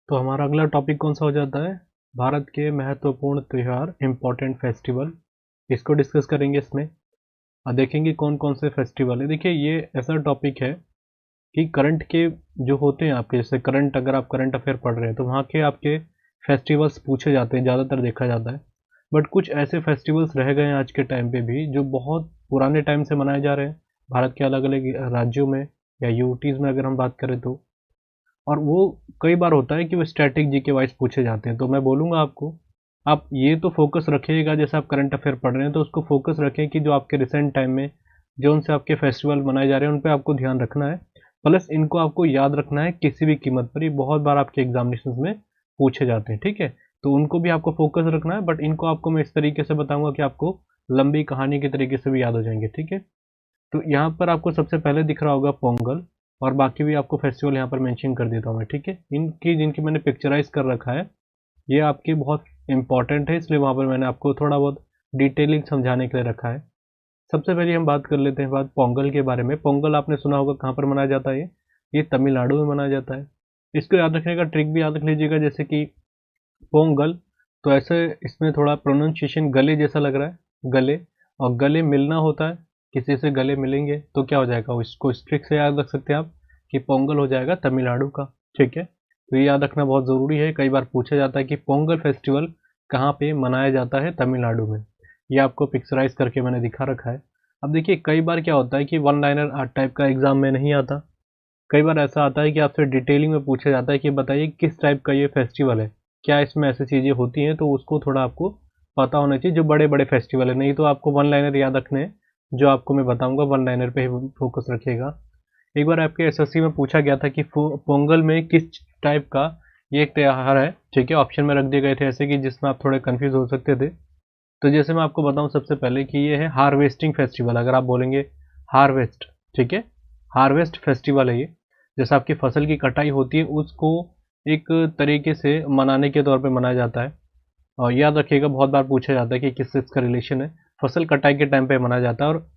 तो हमारा अगला टॉपिक कौन सा हो जाता है? भारत के महत्वपूर्ण त्योहार, इम्पोर्टेंट फेस्टिवल, इसको डिस्कस करेंगे इसमें। और देखेंगे कौन कौन से फेस्टिवल है। देखिए, ये ऐसा टॉपिक है कि करंट के जो होते हैं आपके, जैसे करंट, अगर आप करंट अफेयर पढ़ रहे हैं तो वहाँ के आपके फेस्टिवल्स पूछे जाते हैं, ज़्यादातर देखा जाता है। बट कुछ ऐसे फेस्टिवल्स रह गए हैं आज के टाइम पे भी, जो बहुत पुराने टाइम से मनाए जा रहे हैं भारत के अलग अलग राज्यों में या यूटीज़ में, अगर हम बात करें तो। और वो कई बार होता है कि वो स्टैटिक जीके वाइज पूछे जाते हैं। तो मैं बोलूँगा आपको, आप ये तो फोकस रखिएगा, जैसे आप करंट अफेयर पढ़ रहे हैं तो उसको फोकस रखें कि जो आपके रिसेंट टाइम में जो उनसे आपके फेस्टिवल मनाए जा रहे हैं उन पे आपको ध्यान रखना है। प्लस इनको आपको याद रखना है किसी भी कीमत पर। ये बहुत बार आपके एग्जामिनेशन में पूछे जाते हैं, ठीक है। तो उनको भी आपको फोकस रखना है, बट इनको आपको मैं इस तरीके से बताऊंगा कि आपको लंबी कहानी के तरीके से भी याद हो जाएंगे, ठीक है। तो यहाँ पर आपको सबसे पहले दिख रहा होगा पोंगल, और बाकी भी आपको फेस्टिवल यहाँ पर मेंशन कर देता हूँ मैं, ठीक है। इनकी जिनकी मैंने पिक्चराइज कर रखा है, ये आपकी बहुत इंपॉर्टेंट है, इसलिए वहाँ पर मैंने आपको थोड़ा बहुत डिटेलिंग समझाने के लिए रखा है। सबसे पहले हम बात कर लेते हैं बात पोंगल के बारे में। पोंगल आपने सुना होगा कहाँ पर मनाया जाता है? ये तमिलनाडु में मनाया जाता है। इसको याद रखने का ट्रिक भी याद रख लीजिएगा, जैसे कि पोंगल, तो ऐसे इसमें थोड़ा प्रोनाउंसिएशन गले जैसा लग रहा है, गले, और गले मिलना होता है। किसी से गले मिलेंगे तो क्या हो जाएगा, इसको इस ट्रिक से याद रख सकते हैं आप कि पोंगल हो जाएगा तमिलनाडु का, ठीक है। तो ये याद रखना बहुत ज़रूरी है। कई बार पूछा जाता है कि पोंगल फेस्टिवल कहाँ पे मनाया जाता है तमिलनाडु में। ये आपको पिक्चराइज करके मैंने दिखा रखा है। अब देखिए, कई बार क्या होता है कि वन लाइनर टाइप का एग्जाम में नहीं आता। कई बार ऐसा आता है कि आपसे डिटेलिंग में पूछा जाता है कि बताइए किस टाइप का ये फेस्टिवल है, क्या इसमें ऐसी चीज़ें होती हैं, तो उसको थोड़ा आपको पता होना चाहिए, जो बड़े बड़े फेस्टिवल है। नहीं तो आपको वन लाइनर याद रखने हैं, जो आपको मैं बताऊंगा वन लाइनर पे ही फोकस रखिएगा। एक बार आपके एसएससी में पूछा गया था कि पोंगल में किस टाइप का ये एक त्योहार है, ठीक है। ऑप्शन में रख दिए गए थे ऐसे कि जिसमें आप थोड़े कंफ्यूज हो सकते थे। तो जैसे मैं आपको बताऊं सबसे पहले कि ये है हार्वेस्टिंग फेस्टिवल। अगर आप बोलेंगे हार्वेस्ट, ठीक है, हार्वेस्ट फेस्टिवल है ये। जैसे आपकी फसल की कटाई होती है, उसको एक तरीके से मनाने के तौर पे मनाया जाता है। और याद रखिएगा, बहुत बार पूछा जाता है कि किससे इसका रिलेशन है। फसल कटाई के टाइम पे मनाया जाता है, और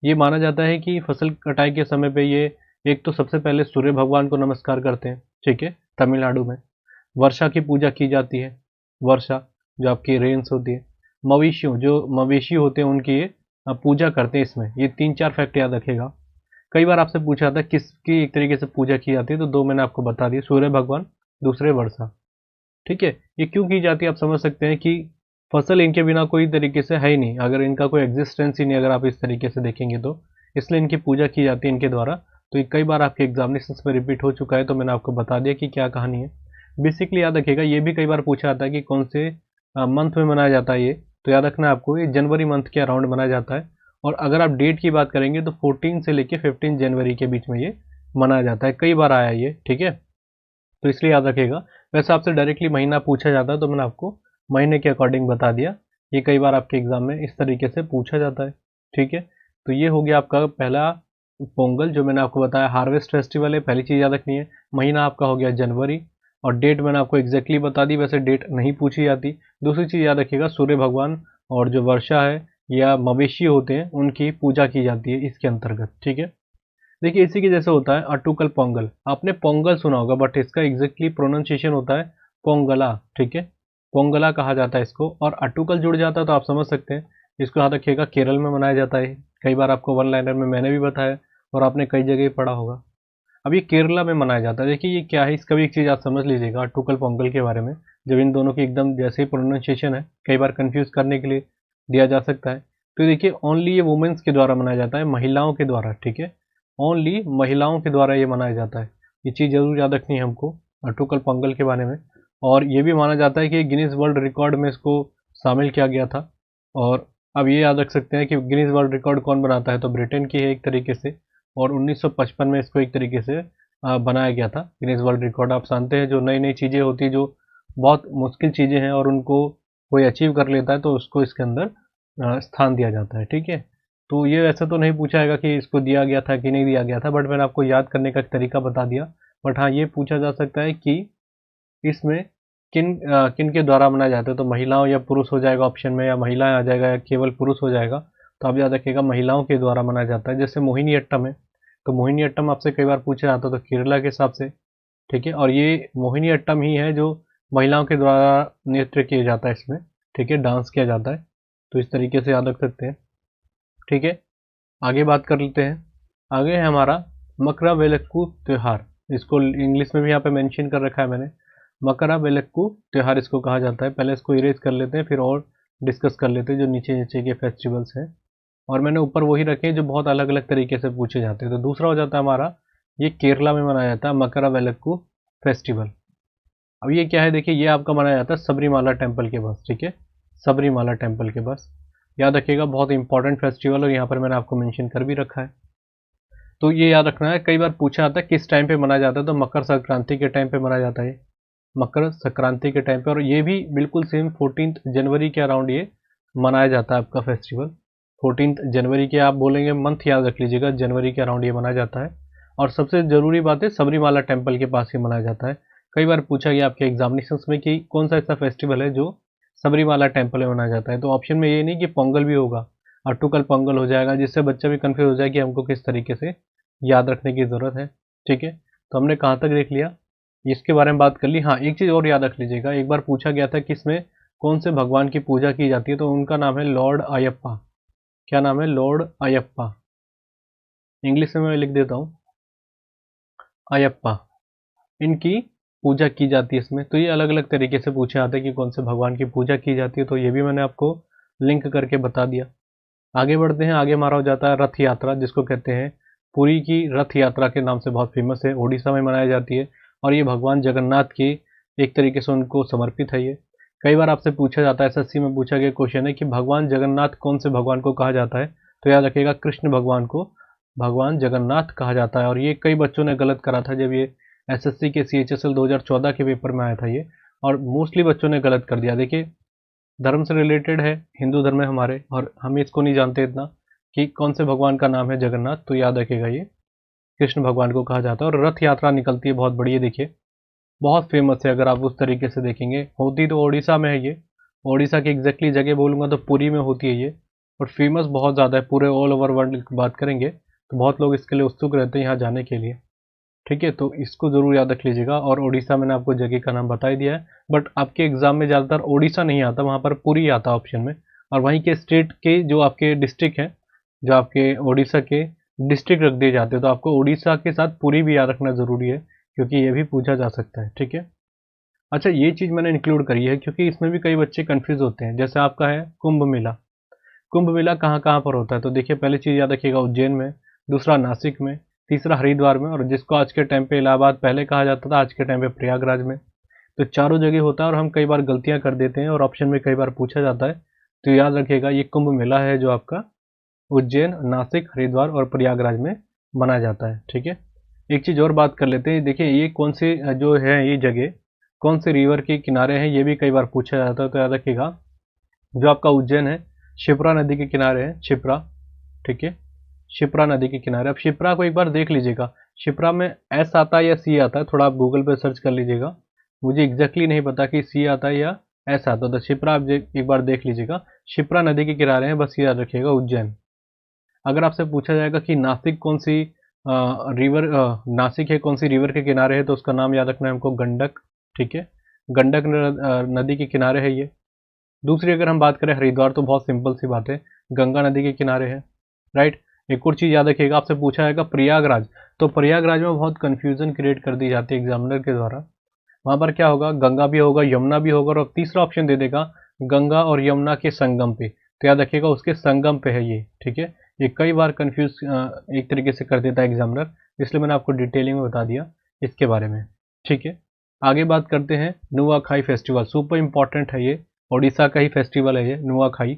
ये माना जाता है कि फसल कटाई के समय पे ये, एक तो सबसे पहले सूर्य भगवान को नमस्कार करते हैं, ठीक है, तमिलनाडु में। वर्षा की पूजा की जाती है, वर्षा जो आपकी रेन्स होती है। मवेशियों, जो मवेशी होते हैं उनकी ये पूजा करते हैं इसमें। ये 3-4 फैक्ट याद रखेगा। कई बार आपसे पूछा जाता है किसकी एक तरीके से पूजा की जाती है, तो दो मैंने आपको बता दी, सूर्य भगवान, दूसरे वर्षा, ठीक है। ये क्यों की जाती है आप समझ सकते हैं कि फसल इनके बिना कोई तरीके से है ही नहीं, अगर इनका कोई एग्जिस्टेंस ही नहीं, अगर आप इस तरीके से देखेंगे तो इसलिए इनकी पूजा की जाती है इनके द्वारा। तो ये कई बार आपके एग्जामिनेशन में रिपीट हो चुका है, तो मैंने आपको बता दिया कि क्या कहानी है। बेसिकली याद रखिएगा, ये भी कई बार पूछा जाता है कि कौन से मंथ में मनाया जाता है ये। तो याद रखना आपको, ये जनवरी मंथ के अराउंड मनाया जाता है। और अगर आप डेट की बात करेंगे तो 14 से लेके 15 जनवरी के बीच में ये मनाया जाता है। कई बार आया ये, ठीक है, तो इसलिए याद रखिएगा। वैसे आपसे डायरेक्टली महीना पूछा जाता है तो मैंने आपको महीने के अकॉर्डिंग बता दिया। ये कई बार आपके एग्जाम में इस तरीके से पूछा जाता है, ठीक है। तो ये हो गया आपका पहला पोंगल, जो मैंने आपको बताया हार्वेस्ट फेस्टिवल है, पहली चीज़ याद रखनी है। महीना आपका हो गया जनवरी, और डेट मैंने आपको एग्जैक्टली बता दी, वैसे डेट नहीं पूछी जाती। दूसरी चीज़ याद रखिएगा, सूर्य भगवान और जो वर्षा है या मवेशी होते हैं उनकी पूजा की जाती है इसके अंतर्गत, ठीक है। देखिए, इसी के जैसे होता है अटुकल पोंगल। आपने पोंगल सुना होगा, बट इसका एग्जैक्टली प्रोनाउंसिएशन होता है पोंगला, ठीक है। पोंगला कहा जाता है इसको, और अटुकल जुड़ जाता है तो आप समझ सकते हैं। इसको याद रखिएगा, केरल में मनाया जाता है। कई बार आपको वन लाइनर में मैंने भी बताया, और आपने कई जगह पढ़ा होगा। अब ये केरला में मनाया जाता है। देखिए, ये क्या है, इसका भी एक चीज़ आप समझ लीजिएगा अटुकल पोंगल के बारे में। जब इन दोनों की एकदम जैसे ही प्रोनाउंसिएशन है, कई बार कंफ्यूज करने के लिए दिया जा सकता है। तो देखिए, ओनली ये वुमेन्स के द्वारा मनाया जाता है, महिलाओं के द्वारा, ठीक है। ओनली महिलाओं के द्वारा ये मनाया जाता है। ये चीज़ जरूर याद रखनी है हमको अटुकल पोंगल के बारे में। और ये भी माना जाता है कि गिनीज वर्ल्ड रिकॉर्ड में इसको शामिल किया गया था। और अब ये याद रख सकते हैं कि गिनीज वर्ल्ड रिकॉर्ड कौन बनाता है, तो ब्रिटेन की है एक तरीके से। और 1955 में इसको एक तरीके से बनाया गया था गिनीज वर्ल्ड रिकॉर्ड। आप जानते हैं, जो नई नई चीज़ें होती है, जो बहुत मुश्किल चीज़ें हैं और उनको कोई अचीव कर लेता है तो उसको इसके अंदर स्थान दिया जाता है, ठीक है। तो ये वैसे तो नहीं पूछा जाएगा कि इसको दिया गया था कि नहीं दिया गया था, बट मैंने आपको याद करने का एक तरीका बता दिया। बट हाँ, ये पूछा जा सकता है कि इसमें किन के द्वारा मनाया जाता है, तो महिलाओं या पुरुष हो जाएगा ऑप्शन में, या महिलाएं आ जाएगा, या केवल पुरुष हो जाएगा। तो आप याद रखिएगा, महिलाओं के द्वारा मनाया जाता है। जैसे मोहिनी अट्टम है, तो मोहिनी अट्टम आपसे कई बार पूछा जाता है, तो केरला के हिसाब से, ठीक है। और ये मोहिनी अट्टम ही है जो महिलाओं के द्वारा नृत्य किया जाता है इसमें, ठीक है, डांस किया जाता है। तो इस तरीके से याद रख सकते हैं, ठीक है। आगे बात कर लेते हैं। आगे है हमारा मकरावेलक्कू त्योहार। इसको इंग्लिश में भी यहाँ पे मेंशन कर रखा है मैंने, मकरावेलक्कू त्योहार इसको कहा जाता है। पहले इसको इरेज कर लेते हैं, फिर और डिस्कस कर लेते हैं जो नीचे नीचे के फेस्टिवल्स हैं। और मैंने ऊपर वही रखे हैं जो बहुत अलग अलग तरीके से पूछे जाते हैं। तो दूसरा हो जाता है हमारा, ये केरला में मनाया जाता है मकरावेलक्कू फेस्टिवल। अब ये क्या है, देखिए ये आपका मनाया जाता है सबरीमाला टेम्पल के पास, ठीक है, सबरीमाला टेम्पल के पास। याद रखिएगा, बहुत इंपॉर्टेंट फेस्टिवल, और यहाँ पर मैंने आपको मेंशन कर भी रखा है। तो ये याद रखना है, कई बार पूछा जाता है किस टाइम पे मनाया जाता है, तो मकर संक्रांति के टाइम पे मनाया जाता है, मकर संक्रांति के टाइम पे। और ये भी बिल्कुल सेम 14 जनवरी के अराउंड ये मनाया जाता है आपका फेस्टिवल। 14 जनवरी के, आप बोलेंगे मंथ याद रख लीजिएगा, जनवरी के अराउंड ये मनाया जाता है। और सबसे ज़रूरी बात है, सबरीमाला टेम्पल के पास ही मनाया जाता है। कई बार पूछा गया आपके एग्जामिनेशंस में कि कौन सा ऐसा फेस्टिवल है जो सबरीमाला टेम्पल में मनाया जाता है। तो ऑप्शन में ये नहीं कि पोंगल भी होगा, अट्टुकल पोंगल हो जाएगा, जिससे बच्चा भी कंफ्यूज हो जाए कि हमको किस तरीके से याद रखने की ज़रूरत है, ठीक है। तो हमने कहाँ तक देख लिया, इसके बारे में बात कर ली। हाँ, एक चीज़ और याद रख लीजिएगा, एक बार पूछा गया था कि इसमें कौन से भगवान की पूजा की जाती है, तो उनका नाम है लॉर्ड अयप्पा। क्या नाम है? लॉर्ड अयप्पा। इंग्लिश में मैं लिख देता हूँ, अयप्पा। इनकी पूजा की जाती है इसमें। तो ये अलग अलग तरीके से पूछे जाते हैं कि कौन से भगवान की पूजा की जाती है, तो ये भी मैंने आपको लिंक करके बता दिया। आगे बढ़ते हैं। आगे हमारा हो जाता है रथ यात्रा, जिसको कहते हैं पुरी की रथ यात्रा के नाम से बहुत फेमस है, उड़ीसा में मनाई जाती है। और ये भगवान जगन्नाथ की एक तरीके से उनको समर्पित है ये। कई बार आपसे पूछा जाता है, एसएससी में पूछा गया क्वेश्चन है कि भगवान जगन्नाथ कौन से भगवान को कहा जाता है, तो याद रखिएगा कृष्ण भगवान को भगवान जगन्नाथ कहा जाता है। और ये कई बच्चों ने गलत करा था जब ये एसएससी के CHSL 2014 के पेपर में आया था ये, और मोस्टली बच्चों ने गलत कर दिया। देखिए, धर्म से रिलेटेड है, हिंदू धर्म है हमारे, और हम इसको नहीं जानते इतना कि कौन से भगवान का नाम है जगन्नाथ, तो याद रखिएगा ये कृष्ण भगवान को कहा जाता है। और रथ यात्रा निकलती है बहुत बड़ी है, देखिए बहुत फेमस है। अगर आप उस तरीके से देखेंगे, होती तो उड़ीसा में है ये, उड़ीसा की एग्जैक्टली जगह बोलूँगा तो पुरी में होती है ये, और फेमस बहुत ज़्यादा है, पूरे ऑल ओवर वर्ल्ड की बात करेंगे तो बहुत लोग इसके लिए उत्सुक रहते हैं यहाँ जाने के लिए, ठीक है। तो इसको ज़रूर याद रख लीजिएगा। और उड़ीसा मैंने आपको जगह का नाम बता ही दिया है, बट आपके एग्जाम में ज़्यादातर उड़ीसा नहीं आता, वहाँ पर पुरी आता ऑप्शन में। और वहीं के स्टेट के जो आपके डिस्ट्रिक्ट हैं, जो आपके उड़ीसा के डिस्ट्रिक्ट रख दिए जाते हैं, तो आपको उड़ीसा के साथ पुरी भी याद रखना ज़रूरी है, क्योंकि ये भी पूछा जा सकता है, ठीक है। अच्छा, ये चीज़ मैंने इंक्लूड करी है क्योंकि इसमें भी कई बच्चे कंफ्यूज होते हैं। जैसे आपका है कुंभ मेला, कुंभ मेला कहाँ कहाँ पर होता है, तो देखिए पहली चीज़ याद रखिएगा उज्जैन में, दूसरा नासिक में, तीसरा हरिद्वार में, और जिसको आज के टाइम पे इलाहाबाद पहले कहा जाता था, आज के टाइम पे प्रयागराज में। तो चारों जगह होता है, और हम कई बार गलतियाँ कर देते हैं और ऑप्शन में कई बार पूछा जाता है। तो याद रखिएगा ये कुंभ मेला है जो आपका उज्जैन, नासिक, हरिद्वार और प्रयागराज में मनाया जाता है, ठीक है। एक चीज़ और बात कर लेते हैं, देखिए ये कौन से जो है ये जगह कौन से रिवर के किनारे हैं, ये भी कई बार पूछा जाता है। तो याद रखिएगा, जो आपका उज्जैन है शिप्रा नदी के किनारे है, शिप्रा, ठीक है, शिप्रा नदी के किनारे। अब शिप्रा को एक बार देख लीजिएगा, शिप्रा में एस आता है या सी आता है, थोड़ा आप गूगल पे सर्च कर लीजिएगा, मुझे एग्जैक्टली नहीं पता कि सी आता है या एस आता है। तो शिप्रा आप एक बार देख लीजिएगा, शिप्रा नदी के किनारे हैं, बस ये याद रखिएगा उज्जैन। अगर आपसे पूछा जाएगा कि नासिक कौन सी रिवर, नासिक है कौन सी रिवर के किनारे है, तो उसका नाम याद रखना है हमको, गंडक, ठीक है, गंडक नदी के किनारे है ये। दूसरी अगर हम बात करें हरिद्वार, तो बहुत सिंपल सी बात है, गंगा नदी के किनारे है, राइट। एक और चीज़ याद रखिएगा, आपसे पूछा जाएगा प्रयागराज, तो प्रयागराज में बहुत कन्फ्यूजन क्रिएट कर दी जाती है एग्जामिनर के द्वारा। वहाँ पर क्या होगा, गंगा भी होगा, यमुना भी होगा, और तीसरा ऑप्शन दे देगा गंगा और यमुना के संगम पे। तो याद रखिएगा उसके संगम पे है ये, ठीक है। ये कई बार कंफ्यूज एक तरीके से कर देता है एग्जामिनर, इसलिए मैंने आपको डिटेलिंग में बता दिया इसके बारे में, ठीक है। आगे बात करते हैं नुआखाई फेस्टिवल, सुपर इंपॉर्टेंट है ये, उड़ीसा का ही फेस्टिवल है ये नुआखाई।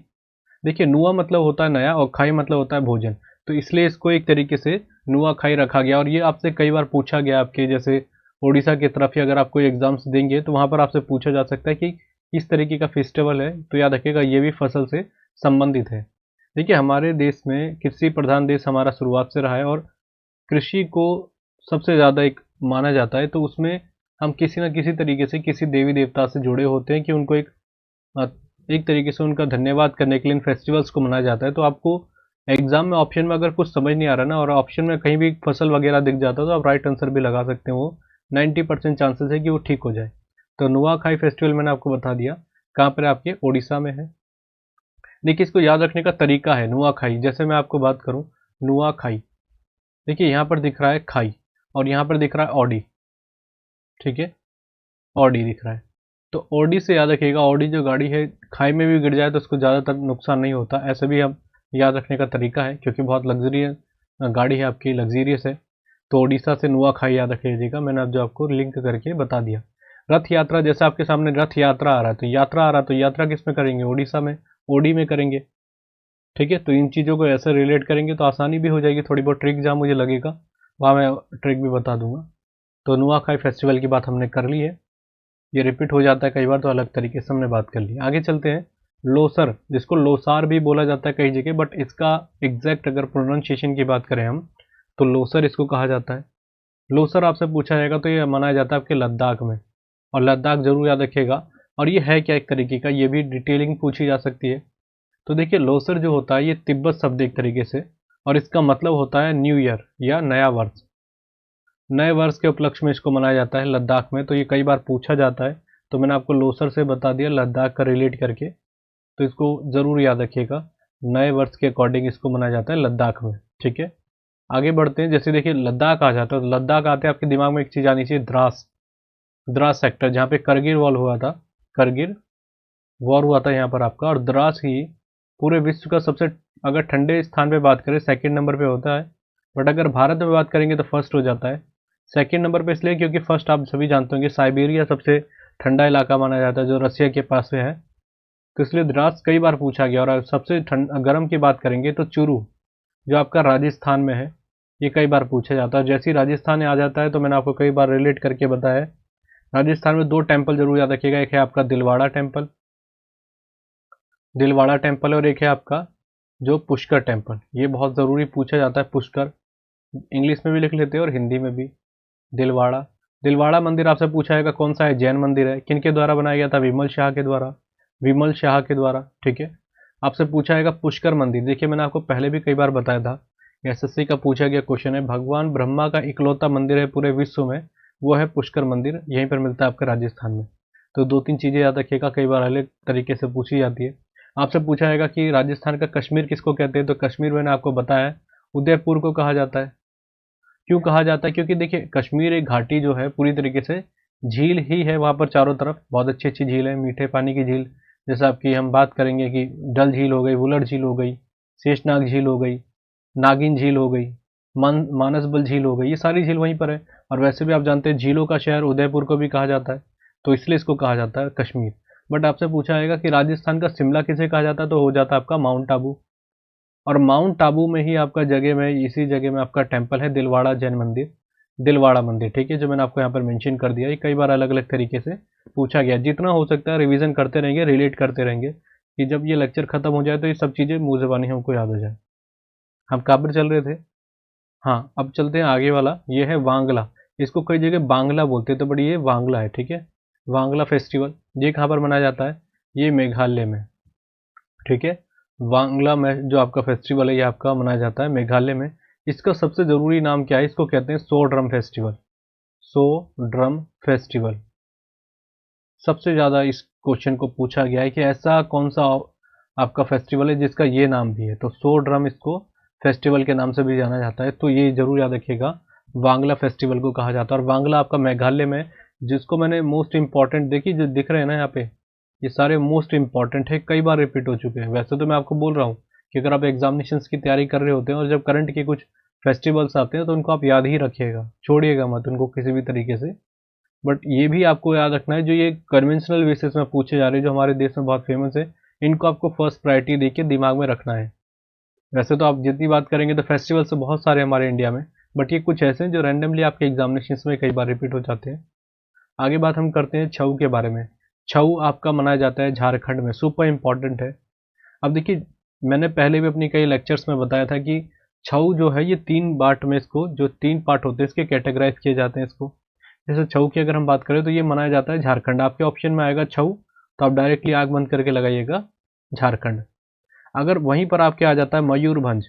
देखिए, नुआ मतलब होता है नया और खाई मतलब होता है भोजन, तो इसलिए इसको एक तरीके से नुआखाई रखा गया। और ये आपसे कई बार पूछा गया, आपके जैसे उड़ीसा की तरफ ही अगर आप कोई एग्जाम्स देंगे तो वहाँ पर आपसे पूछा जा सकता है कि किस तरीके का फेस्टिवल है, तो याद रखिएगा ये भी फसल से संबंधित है। देखिए, हमारे देश में कृषि प्रधान देश हमारा शुरुआत से रहा है, और कृषि को सबसे ज़्यादा एक माना जाता है, तो उसमें हम किसी न किसी तरीके से किसी देवी देवता से जुड़े होते हैं कि उनको एक तरीके से उनका धन्यवाद करने के लिए इन फेस्टिवल्स को मनाया जाता है। तो आपको एग्जाम में ऑप्शन में अगर कुछ समझ नहीं आ रहा ना, और ऑप्शन में कहीं भी फसल वगैरह दिख जाता है, तो आप राइट आंसर भी लगा सकते हैं वो 90% चांसेस है कि वो ठीक हो जाए। तो नुआखाई फेस्टिवल मैंने आपको बता दिया कहाँ पर, आपके ओडिशा में है। देखिए इसको याद रखने का तरीका है नुआखाई। जैसे मैं आपको बात करूँ नुआखाई, देखिए यहाँ पर दिख रहा है खाई और यहाँ पर दिख रहा है ऑडी, ठीक है, ऑडी दिख रहा है। तो ऑडी से याद रखिएगा, ऑडी जो गाड़ी है खाई में भी गिर जाए तो उसको ज़्यादातर नुकसान नहीं होता, ऐसे भी हम याद रखने का तरीका है क्योंकि बहुत लग्जरियस गाड़ी है आपकी, लग्जीरियस है। तो ओडिशा से नुआखाई याद रख लीजिएगा, मैंने अब जो आपको लिंक करके बता दिया। रथ यात्रा, जैसे आपके सामने रथ यात्रा आ रहा है, तो यात्रा आ रहा है तो यात्रा किस में करेंगे, ओडिशा में, ओडी में करेंगे, ठीक है। तो इन चीज़ों को ऐसे रिलेट करेंगे तो आसानी भी हो जाएगी। थोड़ी बहुत ट्रिक जहाँ मुझे लगेगा वहाँ मैं ट्रिक भी बता दूंगा। तो नुआखाई फेस्टिवल की बात हमने कर ली है, ये रिपीट हो जाता है कई बार तो अलग तरीके से हमने बात कर ली। आगे चलते हैं लोसर, जिसको लोसार भी बोला जाता है कई जगह, बट इसका एग्जैक्ट अगर प्रोनाउंसिएशन की बात करें हम तो लोसर इसको कहा जाता है। लोसर आपसे पूछा जाएगा तो ये मनाया जाता है आपके लद्दाख में, और लद्दाख जरूर याद रखिएगा। और ये है क्या एक तरीके का, ये भी डिटेलिंग पूछी जा सकती है। तो देखिए लोसर जो होता है ये तिब्बत शब्द एक तरीके से, और इसका मतलब होता है न्यू ईयर या नया वर्ष। नए वर्ष के उपलक्ष्य में इसको मनाया जाता है लद्दाख में, तो ये कई बार पूछा जाता है। तो मैंने आपको लोसर से बता दिया लद्दाख का रिलेट करके, तो इसको ज़रूर याद रखिएगा। नए वर्ष के अकॉर्डिंग इसको मनाया जाता है लद्दाख में, ठीक है। आगे बढ़ते हैं, जैसे देखिए लद्दाख आ जाता है तो लद्दाख आते आपके दिमाग में एक चीज़ आनी चाहिए, द्रास। द्रास सेक्टर जहाँ पे करगिल वॉर हुआ था, करगिल वॉर हुआ था यहाँ पर आपका, और द्रास ही पूरे विश्व का सबसे, अगर ठंडे स्थान पे बात करें सेकंड नंबर पे होता है, बट अगर भारत में बात करेंगे तो फर्स्ट हो जाता है। सेकंड नंबर पे इसलिए क्योंकि फर्स्ट आप सभी जानते होंगे साइबेरिया सबसे ठंडा इलाका माना जाता है जो रसिया के पास में है, तो इसलिए द्रास कई बार पूछा गया। और सबसे गर्म की बात करेंगे तो चुरू जो आपका राजस्थान में है, ये कई बार पूछा जाता है। जैसे ही राजस्थान आ जाता है तो मैंने आपको कई बार रिलेट करके बताया है। राजस्थान में 2 टेम्पल जरूर याद रखिएगा, एक है आपका दिलवाड़ा टेम्पल, दिलवाड़ा टेम्पल, और एक है आपका जो पुष्कर टेम्पल, ये बहुत ज़रूरी पूछा जाता है। पुष्कर इंग्लिश में भी लिख लेते हैं और हिंदी में भी। दिलवाड़ा, दिलवाड़ा मंदिर आपसे पूछा जाएगा कौन सा है, जैन मंदिर है, किन के द्वारा बनाया गया था, विमल शाह के द्वारा, विमल शाह के द्वारा, ठीक है। आपसे पूछा जाएगा पुष्कर मंदिर, देखिए मैंने आपको पहले भी कई बार बताया था, एसएससी का पूछा गया क्वेश्चन है, भगवान ब्रह्मा का इकलौता मंदिर है पूरे विश्व में, वो है पुष्कर मंदिर, यहीं पर मिलता है आपके राजस्थान में। तो 2-3 चीज़ें याद रखिएगा, कई बार अलग तरीके से पूछी जाती है। आपसे पूछा जाएगा कि राजस्थान का कश्मीर किसको कहते हैं, तो कश्मीर मैंने आपको बताया है उदयपुर को कहा जाता है। क्यों कहा जाता है, क्योंकि देखिए कश्मीर एक घाटी जो है पूरी तरीके से झील ही है, वहाँ पर चारों तरफ बहुत अच्छी अच्छी झील है, मीठे पानी की झील, जैसे आपकी हम बात करेंगे कि डल झील हो गई, वुलर झील हो गई, शेषनाग झील हो गई, नागिन झील हो गई, मानसबल झील हो गई, ये सारी झील वहीं पर है। और वैसे भी आप जानते हैं झीलों का शहर उदयपुर को भी कहा जाता है, तो इसलिए इसको कहा जाता है कश्मीर। बट आपसे पूछा जाएगा कि राजस्थान का शिमला किसे कहा जाता है, तो हो जाता है आपका माउंट आबू। और माउंट आबू में ही आपका जगह में, इसी जगह में आपका टेम्पल है दिलवाड़ा जैन मंदिर, दिलवाड़ा मंदिर, ठीक है, जो मैंने आपको यहाँ पर मेंशन कर दिया। ये कई बार अलग अलग तरीके से पूछा गया, जितना हो सकता है रिवीजन करते रहेंगे, रिलेट करते रहेंगे, कि जब ये लेक्चर खत्म हो जाए तो ये सब चीज़ें मुँह ज़बानी हमको याद हो जाए। हम कहाँ पर चल रहे थे, हाँ अब चलते हैं आगे वाला, ये है वांगला, इसको कई जगह बांग्ला बोलते हैं तो बड़ी ये वांगला है, ठीक है। वांगला फेस्टिवल ये कहाँ पर मनाया जाता है, ये मेघालय में, ठीक है। वांगला में जो आपका फेस्टिवल है ये आपका मनाया जाता है मेघालय में। इसका सबसे ज़रूरी नाम क्या है, इसको कहते हैं सो ड्रम फेस्टिवल, सो ड्रम फेस्टिवल। सबसे ज़्यादा इस क्वेश्चन को पूछा गया है कि ऐसा कौन सा आपका फेस्टिवल है जिसका ये नाम भी है, तो सो ड्रम इसको फेस्टिवल के नाम से भी जाना जाता है। तो ये जरूर याद रखिएगा, वांगला फेस्टिवल को कहा जाता है। और वांगला आपका मेघालय में, जिसको मैंने मोस्ट इंपॉर्टेंट, देखिए जो दिख रहे हैं ना यहाँ पे, ये सारे मोस्ट इंपॉर्टेंट है, कई बार रिपीट हो चुके हैं। वैसे तो मैं आपको बोल रहा हूँ कि अगर आप एग्जामिनेशंस की तैयारी कर रहे होते हैं और जब करंट के कुछ फेस्टिवल्स आते हैं तो उनको आप याद ही रखिएगा, छोड़िएगा मत उनको किसी भी तरीके से। बट ये भी आपको याद रखना है, जो ये कन्वेंशनल बेसिस में पूछे जा रहे हैं जो हमारे देश में बहुत फेमस है, इनको आपको फर्स्ट प्रायोरिटी देके दिमाग में रखना है। वैसे तो आप जितनी बात करेंगे तो फेस्टिवल से बहुत सारे हमारे इंडिया में, बट ये कुछ ऐसे हैं जो रैंडमली आपके एग्जामिनेशन में कई बार रिपीट हो जाते हैं। आगे बात हम करते हैं छऊ के बारे में। छऊ आपका मनाया जाता है झारखंड में, सुपर इंपॉर्टेंट है। अब देखिए मैंने पहले भी अपनी कई लेक्चर्स में बताया था कि छऊ जो है ये 3 पार्ट में, इसको जो 3 पार्ट होते हैं इसके कैटेगराइज किए जाते हैं इसको। जैसे छऊ की अगर हम बात करें तो ये मनाया जाता है झारखंड, आपके ऑप्शन में आएगा छऊ तो आप डायरेक्टली आग बंद करके लगाइएगा झारखंड। अगर वहीं पर आपके आ जाता है मयूरभंज,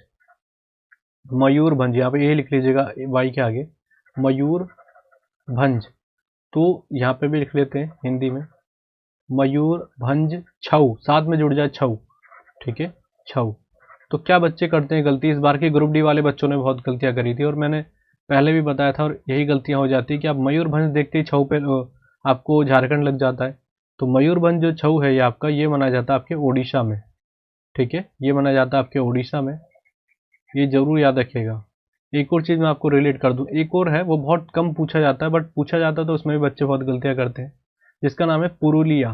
मयूरभंज यहाँ पे ये लिख लीजिएगा वाई के आगे, मयूरभंज, भंज, तो यहाँ पे भी लिख लेते हैं हिंदी में मयूर भंज छऊ, साथ में जुड़ जाए छऊ, ठीक है, छऊ। तो क्या बच्चे करते हैं गलती, इस बार की ग्रुप डी वाले बच्चों ने बहुत गलतियां करी थी और मैंने पहले भी बताया था और यही गलतियां हो जाती है कि आप मयूरभंज देखते ही छऊ पे आपको झारखंड लग जाता है। तो मयूरभंज जो छऊ है ये आपका, ये मनाया जाता है आपके ओडिशा में, ठीक है, ये मनाया जाता है आपके ओडिशा में, ये जरूर याद रखिएगा। एक और चीज़ मैं आपको रिलेट कर दूं, एक और है वो बहुत कम पूछा जाता है, बट पूछा जाता है तो उसमें भी बच्चे बहुत गलतियां करते हैं, जिसका नाम है पुरुलिया,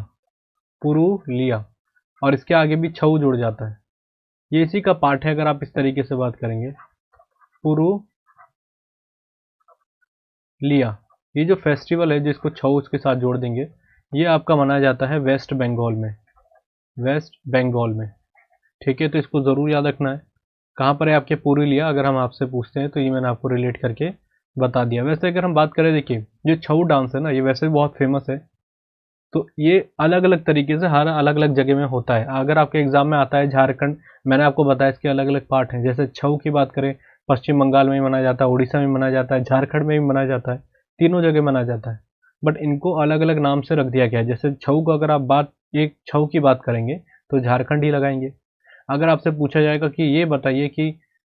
पुरुलिया, और इसके आगे भी छऊ जुड़ जाता है, ये इसी का पार्ट है अगर आप इस तरीके से बात करेंगे। पुरुलिया, ये जो फेस्टिवल है जिसको छऊ उसके साथ जोड़ देंगे, ये आपका मनाया जाता है वेस्ट बंगाल में, वेस्ट बंगाल में, ठीक है, तो इसको ज़रूर याद रखना है। कहाँ पर है आपके पुरुलिया, अगर हम आपसे पूछते हैं तो ये मैंने आपको रिलेट करके बता दिया। वैसे अगर हम बात करें, देखिए जो छऊ डांस है ना, ये वैसे भी बहुत फेमस है, तो ये अलग अलग तरीके से हर अलग अलग जगह में होता है। अगर आपके एग्जाम में आता है झारखंड, मैंने आपको बताया इसके अलग अलग पार्ट हैं, जैसे छऊ की बात करें पश्चिम बंगाल में भी मनाया जाता है, उड़ीसा में मनाया जाता है, झारखंड में भी मनाया जाता है, तीनों जगह मनाया जाता है, बट इनको अलग अलग नाम से रख दिया गया है। जैसे छऊ को अगर आप बात, एक छऊ की बात करेंगे तो झारखंड ही लगाएंगे। अगर आपसे पूछा जाएगा कि ये बताइए कि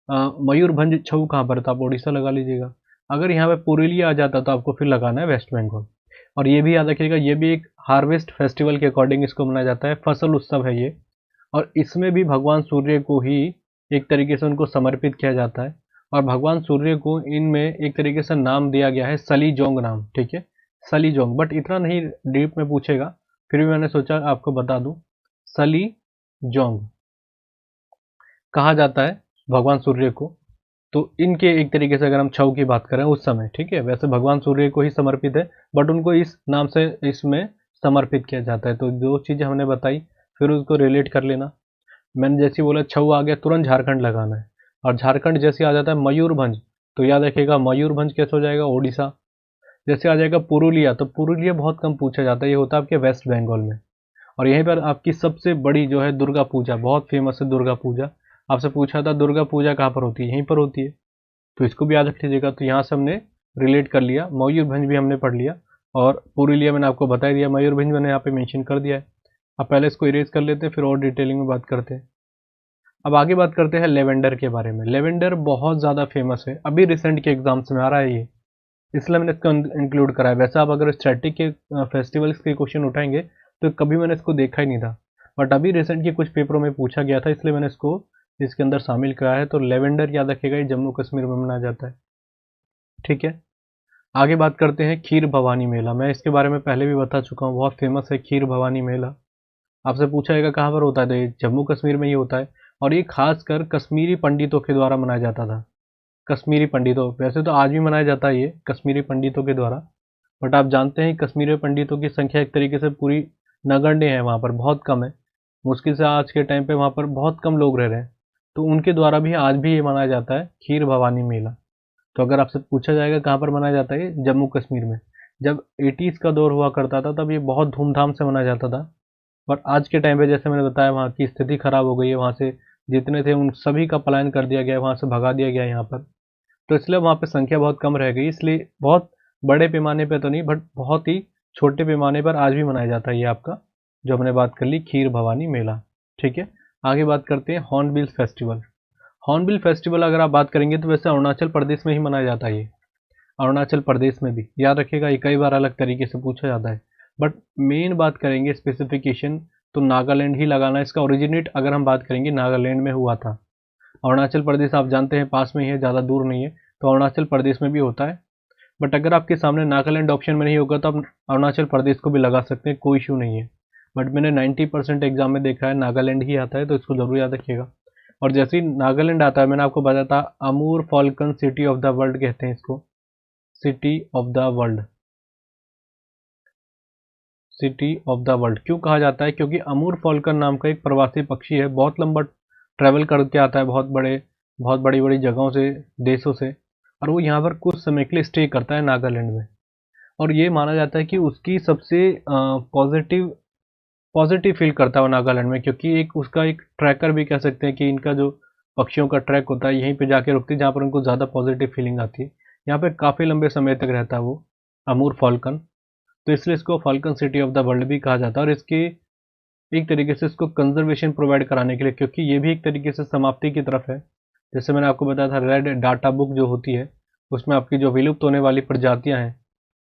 मयूरभंज छऊ कहाँ पर है, तो आप उड़ीसा लगा लीजिएगा। अगर यहाँ पे पुरुलिया आ जाता तो आपको फिर लगाना है वेस्ट बंगाल। और ये भी याद रखिएगा, ये भी एक हार्वेस्ट फेस्टिवल के अकॉर्डिंग इसको मनाया जाता है, फसल उत्सव है ये, और इसमें भी भगवान सूर्य को ही एक तरीके से उनको समर्पित किया जाता है। और भगवान सूर्य को इनमें एक तरीके से नाम दिया गया है सलीजोंग नाम, ठीक है, सलीजोंग, बट इतना नहीं डीप में पूछेगा, फिर भी मैंने सोचा आपको बता दूं, सलीजोंग कहा जाता है भगवान सूर्य को। तो इनके एक तरीके से अगर हम छऊ की बात करें उस समय, ठीक है, वैसे भगवान सूर्य को ही समर्पित है, बट उनको इस नाम से इसमें समर्पित किया जाता है। तो जो चीज़ें हमने बताई फिर उसको रिलेट कर लेना। मैंने जैसे ही बोला छऊ आ गया तुरंत झारखंड लगाना है, और झारखंड जैसे आ जाता है मयूरभंज, तो याद रखिएगा मयूरभंज कैसे हो जाएगा ओडिशा। जैसे आ जाएगा पुरुलिया, तो पुरुलिया बहुत कम पूछा जाता है, ये होता है आपके वेस्ट बंगाल में। और यहीं पर आपकी सबसे बड़ी जो है दुर्गा पूजा, बहुत फेमस है दुर्गा पूजा, आपसे पूछा था दुर्गा पूजा कहाँ पर होती है, यहीं पर होती है, तो इसको भी याद रख लीजिएगा। तो यहाँ से हमने रिलेट कर लिया, मयूरभंज भी हमने पढ़ लिया, और पुरुलिया मैंने आपको बता दिया, मयूरभंज मैंने यहाँ पे मेंशन कर दिया है। अब पहले इसको इरेज कर लेते हैं, फिर और डिटेलिंग में बात करते हैं। अब आगे बात करते हैं लेवेंडर के बारे में। लेवेंडर बहुत ज़्यादा फेमस है, अभी रिसेंट के एग्जाम्स में आ रहा है ये, इसलिए मैंने इसको इंक्लूड करा है। वैसे आप अगर स्टैटिक के फेस्टिवल्स के क्वेश्चन उठाएंगे तो कभी मैंने इसको देखा ही नहीं था, बट अभी रिसेंट के कुछ पेपरों में पूछा गया था, इसलिए मैंने इसको इसके अंदर शामिल करा है। तो लेवेंडर याद रखिएगा, ये जम्मू कश्मीर में मनाया जाता है, ठीक है। आगे बात करते हैं खीर भवानी मेला। मैं इसके बारे में पहले भी बता चुका हूँ, बहुत फेमस है खीर भवानी मेला। आपसे पूछा जाएगा कहाँ पर होता है, तो ये जम्मू कश्मीर में ही होता है, और ये खासकर कश्मीरी पंडितों के द्वारा मनाया जाता था। कश्मीरी पंडितों, वैसे तो आज भी मनाया जाता है ये कश्मीरी पंडितों के द्वारा, बट आप जानते हैं कश्मीरी पंडितों की संख्या एक तरीके से पूरी नगण्य है, वहाँ पर बहुत कम है, मुश्किल से आज के टाइम पे वहाँ पर बहुत कम लोग रह रहे हैं, तो उनके द्वारा भी आज भी ये मनाया जाता है खीर भवानी मेला। तो अगर आपसे पूछा जाएगा कहाँ पर मनाया जाता है, ये जम्मू कश्मीर में। जब 80s का दौर हुआ करता था तब ये बहुत धूमधाम से मनाया जाता था, बट आज के टाइम पे जैसे मैंने बताया वहाँ की स्थिति खराब हो गई है, वहाँ से जितने थे उन सभी का पलायन कर दिया गया है, वहाँ से भगा दिया गया है यहाँ पर, तो इसलिए वहाँ पे संख्या बहुत कम रह गई। इसलिए बहुत बड़े पैमाने पे तो नहीं, बट बहुत ही छोटे पैमाने पर आज भी मनाया जाता है ये आपका, जो हमने बात कर ली खीर भवानी मेला, ठीक है। आगे बात करते हैं हॉर्नबिल फेस्टिवल। हॉर्नबिल फेस्टिवल अगर आप बात करेंगे तो वैसे अरुणाचल प्रदेश में ही मनाया जाता है ये, अरुणाचल प्रदेश में भी, याद रखिएगा ये कई बार अलग तरीके से पूछा जाता है, बट मेन बात करेंगे स्पेसिफिकेशन तो नागालैंड ही लगाना है। इसका ओरिजिनेट अगर हम बात करेंगे नागालैंड में हुआ था। अरुणाचल प्रदेश आप जानते हैं पास में ही है, ज़्यादा दूर नहीं है, तो अरुणाचल प्रदेश में भी होता है, बट अगर आपके सामने नागालैंड ऑप्शन में नहीं होगा तो आप अरुणाचल प्रदेश को भी लगा सकते हैं, कोई इशू नहीं है, बट मैंने 90% एग्जाम में देखा है नागालैंड ही आता है, तो इसको ज़रूर याद रखिएगा। और जैसे ही नागालैंड आता है, मैंने आपको बताया था Amur falcon city of the world कहते हैं इसको, city of the world, city of the world क्यों कहा जाता है, क्योंकि अमूर फॉल्कन नाम का एक प्रवासी पक्षी है, बहुत लंबा ट्रैवल करके आता है, बहुत बड़ी बड़ी जगहों से, देशों से, और वो यहाँ पर कुछ समय के लिए स्टे करता है नागालैंड में। और ये माना जाता है कि उसकी सबसे पॉजिटिव पॉजिटिव फील करता है वो नागालैंड में, क्योंकि एक उसका एक ट्रैकर भी कह सकते हैं कि इनका जो पक्षियों का ट्रैक होता है यहीं पे जाके रुकती है जहाँ पर उनको ज़्यादा पॉजिटिव फीलिंग आती है। यहाँ पे काफ़ी लंबे समय तक रहता है वो, अमूर फॉल्कन, तो इसलिए इसको Falcon city of the world भी कहा जाता है। और इसकी एक तरीके से इसको कंजर्वेशन प्रोवाइड कराने के लिए, क्योंकि ये भी एक तरीके से समाप्ति की तरफ है। जैसे मैंने आपको बताया था, रेड डाटा बुक जो होती है उसमें आपकी जो विलुप्त होने वाली प्रजातियां हैं,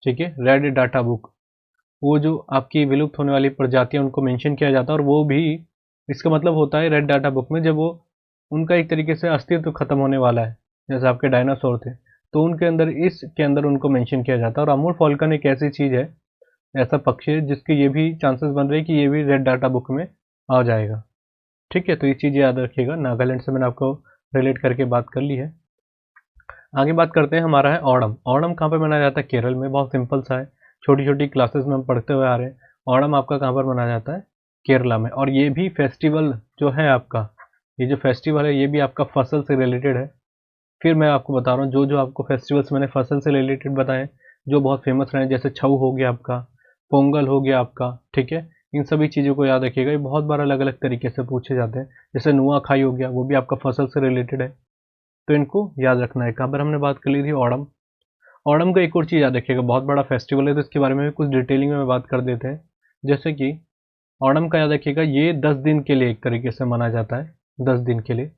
ठीक है, रेड डाटा बुक, वो जो आपकी विलुप्त होने वाली प्रजातियां उनको मेंशन किया जाता है। और वो भी, इसका मतलब होता है रेड डाटा बुक में जब वो उनका एक तरीके से अस्तित्व खत्म होने वाला है, जैसे आपके डायनासोर थे, तो उनके अंदर, इसके अंदर उनको मेंशन किया जाता है। और अमूर फॉल्कन एक ऐसी चीज है, ऐसा पक्षी है जिसके ये भी चांसेस बन रहे हैं कि ये भी रेड डाटा बुक में आ जाएगा। ठीक है, तो ये चीज़ याद रखिएगा। नागालैंड से मैंने आपको रिलेट करके बात कर ली है। आगे बात करते हैं, हमारा है ओणम। ओणम कहाँ पे मनाया जाता है? केरल में। बहुत सिंपल सा है, छोटी छोटी क्लासेस में हम पढ़ते हुए आ रहे हैं। ओणम आपका कहाँ पर मनाया जाता है? केरला में। और ये भी फेस्टिवल जो है आपका, ये जो फेस्टिवल है ये भी आपका फसल से रिलेटेड है। फिर मैं आपको बता रहा हूँ, जो जो आपको फेस्टिवल्स मैंने फसल से रिलेटेड बताए जो बहुत फेमस रहे, जैसे छऊ हो गया आपका, पोंगल हो गया आपका, ठीक है, इन सभी चीज़ों को याद रखिएगा। ये बहुत बार अलग अलग तरीके से पूछे जाते हैं। जैसे नुआखाई हो गया, वो भी आपका फसल से रिलेटेड है, तो इनको याद रखना है। कहाँ पर हमने बात कर ली थी? ओणम। ओणम का एक और चीज़ याद रखिएगा, बहुत बड़ा फेस्टिवल है, तो इसके बारे में भी कुछ डिटेलिंग में बात कर देते हैं। जैसे कि ओणम का याद रखिएगा, ये 10 दिन के लिए एक तरीके से मनाया जाता है, 10 दिन के लिए।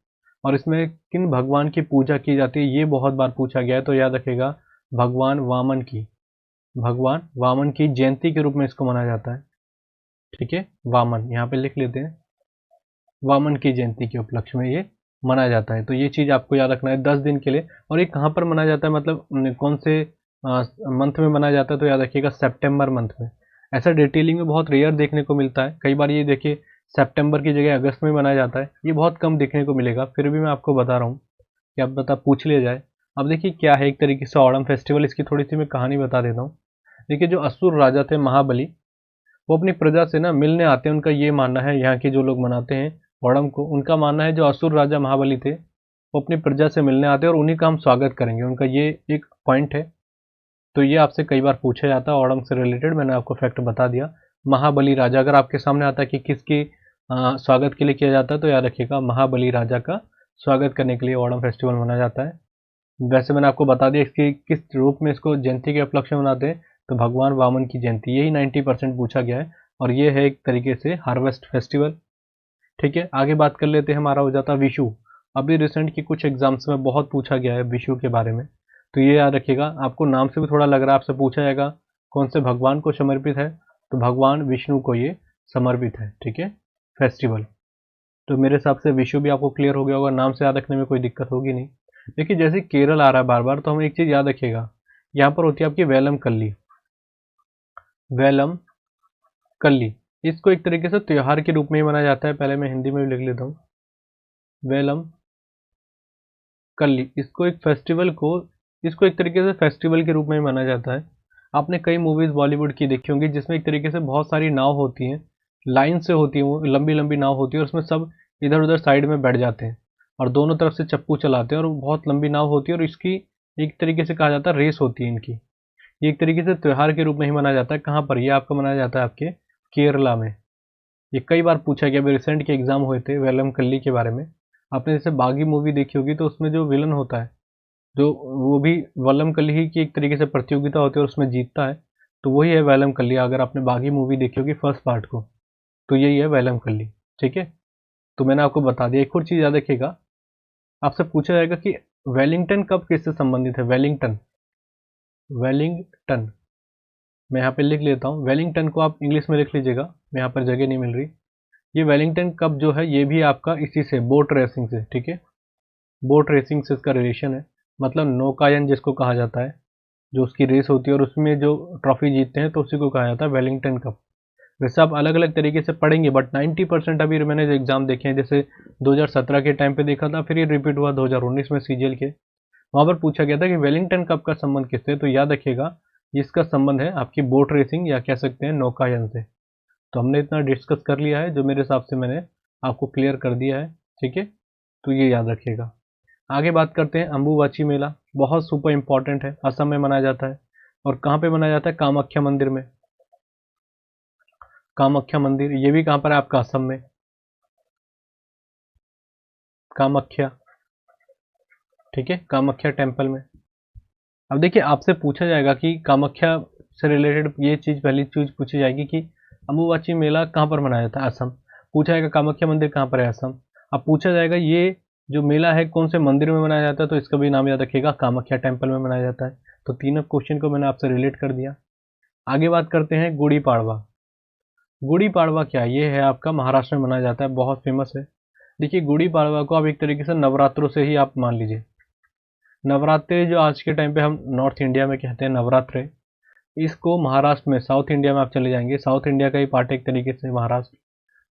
और इसमें किन भगवान की पूजा की जाती है ये बहुत बार पूछा गया है, तो याद रखिएगा, भगवान वामन की, भगवान वामन की जयंती के रूप में इसको मनाया जाता है। ठीक है, वामन यहाँ पे लिख लेते हैं, वामन की जयंती के उपलक्ष्य में ये मनाया जाता है। तो ये चीज़ आपको याद रखना है, 10 दिन के लिए। और ये कहाँ पर मनाया जाता है, मतलब कौन से मंथ में मनाया जाता है? तो याद रखिएगा, सेप्टेम्बर मंथ में। ऐसा डिटेलिंग में बहुत रेयर देखने को मिलता है। कई बार ये देखिए, सितंबर की जगह अगस्त में मनाया जाता है, ये बहुत कम देखने को मिलेगा। फिर भी मैं आपको बता रहा हूँ कि आप बता पूछ लिया जाए। अब देखिए क्या है, एक तरीके से ओणम फेस्टिवल, इसकी थोड़ी सी मैं कहानी बता देता हूँ। देखिए, जो असुर राजा थे महाबली, वो अपनी प्रजा से ना मिलने आते हैं। उनका ये मानना है, यहाँ के जो लोग मनाते हैं ओणम को, उनका मानना है जो असुर राजा महाबली थे वो अपनी प्रजा से मिलने आते हैं और उन्हीं का हम स्वागत करेंगे, उनका ये एक पॉइंट है। तो ये आपसे कई बार पूछा जाता है ओणम से रिलेटेड, मैंने आपको फैक्ट बता दिया। महाबली राजा अगर आपके सामने आता है कि किसकी स्वागत के लिए किया जाता है, तो याद रखिएगा, महाबली राजा का स्वागत करने के लिए ओणम फेस्टिवल मनाया जाता है। वैसे मैंने आपको बता दिया इसकी किस रूप में इसको जयंती के उपलक्ष्य में मनाते हैं, तो भगवान वामन की जयंती, यही 90% पूछा गया है। और ये है एक तरीके से हार्वेस्ट फेस्टिवल। ठीक है, आगे बात कर लेते हैं, हमारा हो जाता है विशु। अभी रिसेंट की कुछ एग्जाम्स में बहुत पूछा गया है विशु के बारे में, तो ये याद रखिएगा। आपको नाम से भी थोड़ा लग रहा है, आपसे पूछा जाएगा कौन से भगवान को समर्पित है, तो भगवान विष्णु को ये समर्पित है। ठीक है, फेस्टिवल। तो मेरे हिसाब से विशु भी आपको क्लियर हो गया होगा, नाम से याद रखने में कोई दिक्कत होगी नहीं। देखिए, जैसे केरल आ रहा है बार बार, तो हमें एक चीज़ याद रखिएगा, यहाँ पर होती है आपकी वेलम कल्ली। वेलम कल्ली, इसको एक तरीके से त्योहार के रूप में ही मनाया जाता है। पहले मैं हिंदी में भी लिख लेता हूँ, वेलम कल्ली, इसको एक फेस्टिवल को, इसको एक तरीके से फेस्टिवल के रूप में ही माना जाता है। आपने कई मूवीज़ बॉलीवुड की देखी होंगी जिसमें एक तरीके से बहुत सारी नाव होती हैं, लाइन से होती हैं, वो लंबी लंबी नाव होती है, और उसमें सब इधर उधर साइड में बैठ जाते हैं और दोनों तरफ से चप्पू चलाते हैं, और वो बहुत लंबी नाव होती है, और इसकी एक तरीके से कहा जाता है रेस होती है इनकी। ये एक तरीके से त्योहार के रूप में ही मनाया जाता है। कहाँ पर? ये आपका मनाया जाता है आपके केरला में। ये कई बार पूछा गया, अभी रिसेंट के एग्जाम हुए थे वेलम कल्ली के बारे में। आपने जैसे बागी मूवी देखी होगी, तो उसमें जो विलन होता है, जो वो भी वल्लम कल्ली ही की एक तरीके से प्रतियोगिता होती है और उसमें जीतता है, तो वही है वैलम कल्ली। अगर आपने बागी मूवी देखी होगी फर्स्ट पार्ट को, तो यही है वैलम कल्ली। ठीक है, तो मैंने आपको बता दिया। एक और चीज़ याद रखिएगा, आपसे पूछा जाएगा कि वेलिंगटन कप किससे संबंधित है? वेलिंगटन, वेलिंगटन, मैं यहाँ पे लिख लेता हूँ, वेलिंगटन को आप इंग्लिश में लिख लीजिएगा, मैं यहाँ पर जगह नहीं मिल रही। ये वेलिंगटन कप जो है, ये भी आपका इसी से, बोट रेसिंग से, ठीक है, बोट रेसिंग से इसका रिलेशन है। मतलब नौकायन जिसको कहा जाता है, जो उसकी रेस होती है और उसमें जो ट्रॉफी जीतते हैं, तो उसी को कहा जाता है वेलिंगटन कप। वैसे आप अलग अलग तरीके से पढ़ेंगे, बट 90% अभी मैंने जो एग्जाम देखे हैं, जैसे 2017 के टाइम पे देखा था, फिर ये रिपीट हुआ 2019 में सीजीएल के, वहाँ पर पूछा गया था कि वेलिंगटन कप का संबंध किससे, तो याद रखिएगा, इसका संबंध है आपकी बोट रेसिंग या कह सकते हैं नौकायन से। तो हमने इतना डिस्कस कर लिया है, जो मेरे हिसाब से मैंने आपको क्लियर कर दिया है। ठीक है, तो ये याद रखिएगा। आगे बात करते हैं, अम्बुबाची मेला बहुत सुपर इम्पोर्टेंट है, असम में मनाया जाता है। और कहाँ पे मनाया जाता है? कामाख्या मंदिर में। कामाख्या मंदिर, ये भी कहाँ पर है आपका? असम में, कामाख्या। ठीक है, कामाख्या टेम्पल में। अब देखिए आपसे पूछा जाएगा कि कामाख्या से रिलेटेड ये चीज़, पहली चीज़ पूछी जाएगी कि अम्बुबाची मेला कहाँ पर मनाया जाता है? असम। पूछा जाएगा कामाख्या मंदिर कहाँ पर है? असम। अब पूछा जाएगा ये जो मेला है कौन से मंदिर में मनाया जाता है? तो इसका भी नाम याद रखिएगा, कामाख्या टेम्पल में मनाया जाता है। तो तीनों क्वेश्चन को मैंने आपसे रिलेट कर दिया। आगे बात करते हैं गुड़ी पाड़वा। गुड़ी पाड़वा क्या है? ये है आपका महाराष्ट्र में मनाया जाता है, बहुत फेमस है। देखिए गुड़ी पाड़वा को आप एक तरीके से नवरात्रों से ही आप मान लीजिए। नवरात्रि जो आज के टाइम पे हम नॉर्थ इंडिया में कहते हैं नवरात्रे, इसको महाराष्ट्र में, साउथ इंडिया में आप चले जाएंगे, साउथ इंडिया का ही पार्ट एक तरीके से महाराष्ट्र,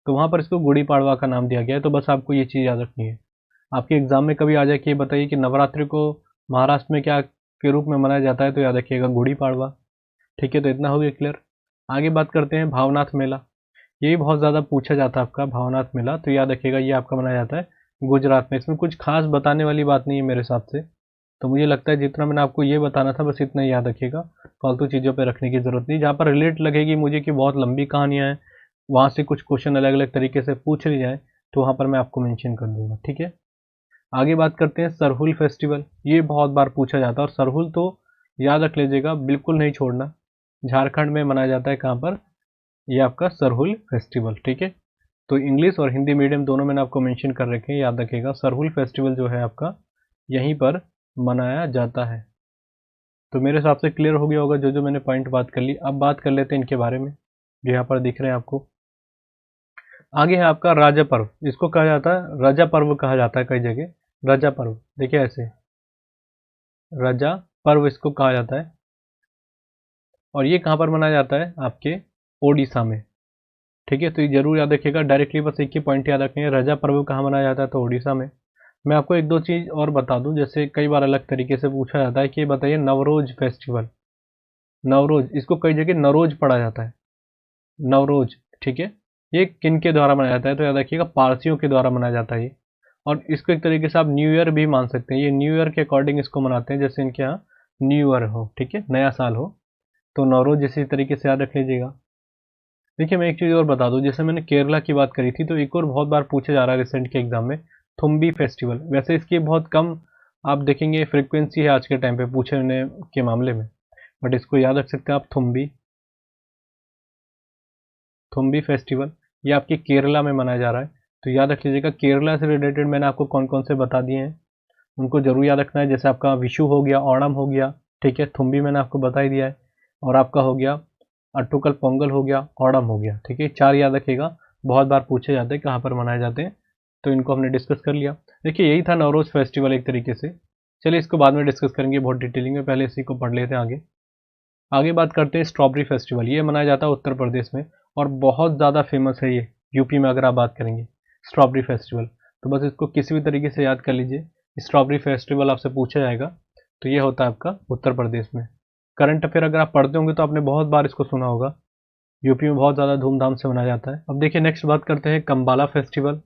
तो वहाँ पर इसको गुड़ी पाड़वा का नाम दिया गया है। तो बस आपको ये चीज़ याद रखनी है। आपके एग्जाम में कभी आ जाए कि ये बताइए कि नवरात्रि को महाराष्ट्र में क्या के रूप में मनाया जाता है, तो याद रखिएगा गुड़ी पाड़वा। ठीक है, तो इतना हो गया क्लियर। आगे बात करते हैं भावनाथ मेला। ये भी बहुत ज़्यादा पूछा जाता है आपका भावनाथ मेला, तो याद रखिएगा ये आपका मनाया जाता है गुजरात में। इसमें कुछ खास बताने वाली बात नहीं है मेरे हिसाब से, तो मुझे लगता है जितना मैंने आपको ये बताना था बस इतना ही याद रखिएगा, फालतू चीज़ों पे रखने की ज़रूरत नहीं। जहाँ पर रिलेट लगेगी मुझे कि बहुत लंबी कहानियाँ हैं, वहाँ से कुछ क्वेश्चन अलग अलग तरीके से पूछ ली जाए, तो वहाँ पर मैं आपको मेंशन कर दूंगा। ठीक है, आगे बात करते हैं सरहुल फेस्टिवल। ये बहुत बार पूछा जाता है, और सरहुल तो याद रख लीजिएगा, बिल्कुल नहीं छोड़ना। झारखंड में मनाया जाता है, कहाँ पर? ये आपका सरहुल फेस्टिवल। ठीक है, तो इंग्लिश और हिंदी मीडियम दोनों मैंने आपको मेंशन कर रखे हैं, याद रखिएगा। सरहुल फेस्टिवल जो है आपका यहीं पर मनाया जाता है। तो मेरे हिसाब से क्लियर हो गया होगा जो जो मैंने पॉइंट बात कर ली। अब बात कर लेते हैं इनके बारे में, जो यहाँ पर दिख रहे हैं आपको। आगे है आपका राजा पर्व। इसको कहा जाता है राजा पर्व, कहा जाता है कई जगह राजा पर्व। देखिए ऐसे राजा पर्व इसको कहा जाता है, और ये कहाँ पर मनाया जाता है? आपके ओडिशा में। ठीक है, तो ये जरूर याद रखिएगा। डायरेक्टली बस एक ही पॉइंट याद रखेंगे, राजा पर्व कहाँ मनाया जाता है? तो ओडिशा में। मैं आपको एक दो चीज़ और बता दूं, जैसे कई बार अलग तरीके से पूछा जाता है कि बताइए नवरोज फेस्टिवल। नवरोज, इसको कई जगह नरोज पढ़ा जाता है, नवरोज। ठीक है, ये किन के द्वारा मनाया जाता है? तो याद रखिएगा पारसियों के द्वारा मनाया जाता है ये। और इसको एक तरीके से आप न्यू ईयर भी मान सकते हैं, ये न्यू ईयर के अकॉर्डिंग इसको मनाते हैं, जैसे इनके यहाँ न्यू ईयर हो, ठीक है, नया साल हो, तो नवरोज इसी तरीके से याद रख लीजिएगा। देखिए मैं एक चीज़ और बता दूं, जैसे मैंने केरला की बात करी थी, तो एक और बहुत बार पूछा जा रहा है रिसेंट के एग्जाम में, थुम्बी फेस्टिवल। वैसे इसकी बहुत कम आप देखेंगे फ्रिक्वेंसी है आज के टाइम पे पूछने के मामले में, बट इसको याद रख सकते हैं आप, थुम्बी। थुम्बी फेस्टिवल ये आपके केरला में मनाया जा रहा है, तो याद रख लीजिएगा। केरला से रिलेटेड मैंने आपको कौन कौन से बता दिए हैं, उनको जरूर याद रखना है। जैसे आपका विशु हो गया, ओणम हो गया, ठीक है, थुम्बी मैंने आपको बता ही दिया है, और आपका हो गया अट्टुकल पोंगल हो गया, ओणम हो गया। ठीक है, चार याद रखिएगा, बहुत बार पूछे जाते हैं कहाँ पर मनाए जाते हैं, तो इनको हमने डिस्कस कर लिया। देखिए यही था नवरोज फेस्टिवल एक तरीके से। चलिए इसको बाद में डिस्कस करेंगे बहुत डिटेलिंग में, पहले इसी को पढ़ लेते हैं आगे। आगे बात करते हैं स्ट्रॉबेरी फेस्टिवल। ये मनाया जाता है उत्तर प्रदेश में, और बहुत ज़्यादा फेमस है ये यूपी में। अगर आप बात करेंगे स्ट्रॉबेरी फेस्टिवल, तो बस इसको किसी भी तरीके से याद कर लीजिए। स्ट्रॉबेरी फेस्टिवल आपसे पूछा जाएगा, तो ये होता है आपका उत्तर प्रदेश में। करंट अफेयर अगर आप पढ़ते होंगे तो आपने बहुत बार इसको सुना होगा, यूपी में बहुत ज़्यादा धूमधाम से मनाया जाता है। अब देखिए नेक्स्ट बात करते हैं कम्बाला फेस्टिवल।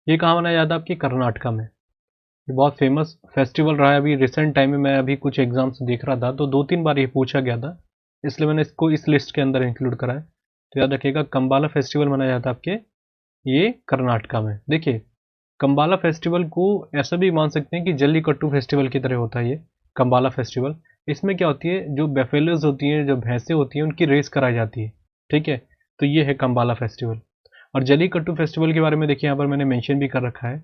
ये कहाँ मनाया जाता है? आपकी कर्नाटका में। ये बहुत फेमस फेस्टिवल रहा है। अभी रिसेंट टाइम में मैं अभी कुछ एग्जाम्स देख रहा था, तो दो तीन बार ये पूछा गया था, इसलिए मैंने इसको इस लिस्ट के अंदर इंक्लूड करा है। तो याद रखिएगा कम्बाला फेस्टिवल मनाया जाता है आपके ये कर्नाटका में। देखिए कम्बाला फेस्टिवल को ऐसा भी मान सकते हैं कि जल्लीकट्टू फेस्टिवल की तरह होता है ये कम्बाला फेस्टिवल। इसमें क्या होती है, जो बेफेलोज होती हैं, जो भैंसें होती हैं, उनकी रेस कराई जाती है। ठीक है, तो ये है कम्बाला फेस्टिवल। और जल्लीकट्टू फेस्टिवल के बारे में देखिए यहाँ पर मैंने मेंशन भी कर रखा है।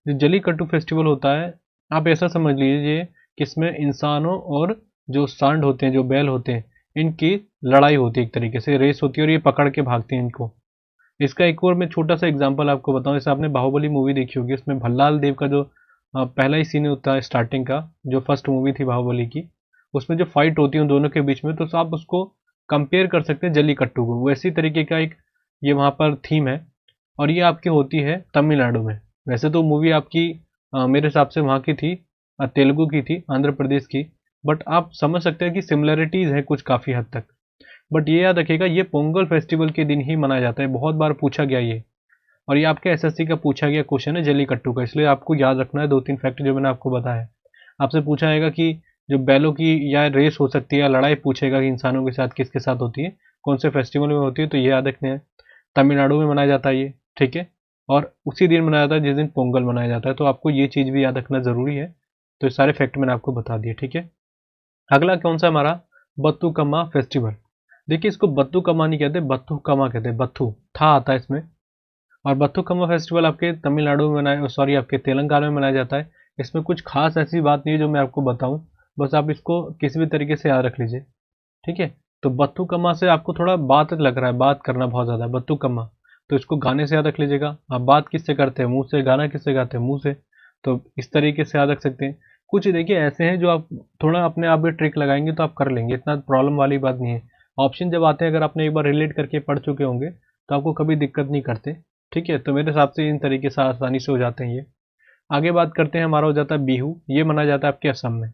जो जल्लीकट्टू फेस्टिवल होता है, आप ऐसा समझ लीजिए कि इसमें इंसानों और जो सांड होते हैं, जो बैल होते हैं, इनकी लड़ाई होती है, एक तरीके से रेस होती है, और ये पकड़ के भागते हैं इनको। इसका एक और मैं छोटा सा एग्जांपल आपको बताऊं, जैसे आपने बाहुबली मूवी देखी होगी, उसमें भल्लाल देव का जो पहला ही सीन होता है स्टार्टिंग का, जो फर्स्ट मूवी थी बाहुबली की, उसमें जो फाइट होती है उन दोनों के बीच में, तो आप उसको कंपेयर कर सकते हैं जल्लीकट्टू को। वैसी तरीके का एक ये वहाँ पर थीम है, और ये आपकी होती है तमिलनाडु में। वैसे तो मूवी आपकी मेरे हिसाब से वहाँ की थी, तेलुगु की थी, आंध्र प्रदेश की, बट आप समझ सकते हैं कि सिमिलरिटीज़ है कुछ काफ़ी हद तक। बट ये याद रखिएगा ये पोंगल फेस्टिवल के दिन ही मनाया जाता है, बहुत बार पूछा गया ये, और ये आपके एसएससी का पूछा गया क्वेश्चन है जल्लीकट्टू का, इसलिए आपको याद रखना है दो तीन फैक्ट जो मैंने आपको बताया। आपसे पूछा जाएगा कि जो बैलों की या रेस हो सकती है, या लड़ाई पूछेगा कि इंसानों के साथ किसके साथ होती है, कौन से फेस्टिवल में होती है, तो ये याद रखने हैं। तमिलनाडु में मनाया जाता है ये, ठीक है, और उसी दिन मनाया जाता है जिस दिन पोंगल मनाया जाता है, तो आपको ये चीज़ भी याद रखना ज़रूरी है। तो ये सारे फैक्ट मैंने आपको बता दिए, ठीक है। अगला कौन सा हमारा, बत्तुकम्मा फेस्टिवल। देखिए इसको बत्तुकम्मा नहीं कहते, बत्तुकम्मा कहते हैं, बत्थु था आता है इसमें। और बत्तुकम्मा फेस्टिवल आपके तमिलनाडु में मनाया, सॉरी आपके तेलंगाना में मनाया जाता है। इसमें कुछ खास ऐसी बात नहीं है जो मैं आपको बताऊं, बस आप इसको किसी भी तरीके से याद रख लीजिए, ठीक है। तो बत्तुकम्मा से आपको थोड़ा बात लग रहा है, बात करना बहुत ज़्यादा, बत्तुकम्मा, तो इसको गाने से याद रख लीजिएगा। आप बात किससे करते हैं, मुंह से, गाना किससे गाते हैं, मुंह से, तो इस तरीके से याद रख सकते हैं। कुछ देखिए ऐसे हैं जो आप थोड़ा अपने आप भी ट्रिक लगाएंगे तो आप कर लेंगे, इतना प्रॉब्लम वाली बात नहीं है। ऑप्शन जब आते हैं, अगर आपने एक बार रिलेट करके पढ़ चुके होंगे तो आपको कभी दिक्कत नहीं करते, ठीक है। तो मेरे हिसाब से इन तरीके से आसानी से हो जाते हैं ये। आगे बात करते हैं, हमारा हो जाता है बिहू। ये मनाया जाता है आपके असम में,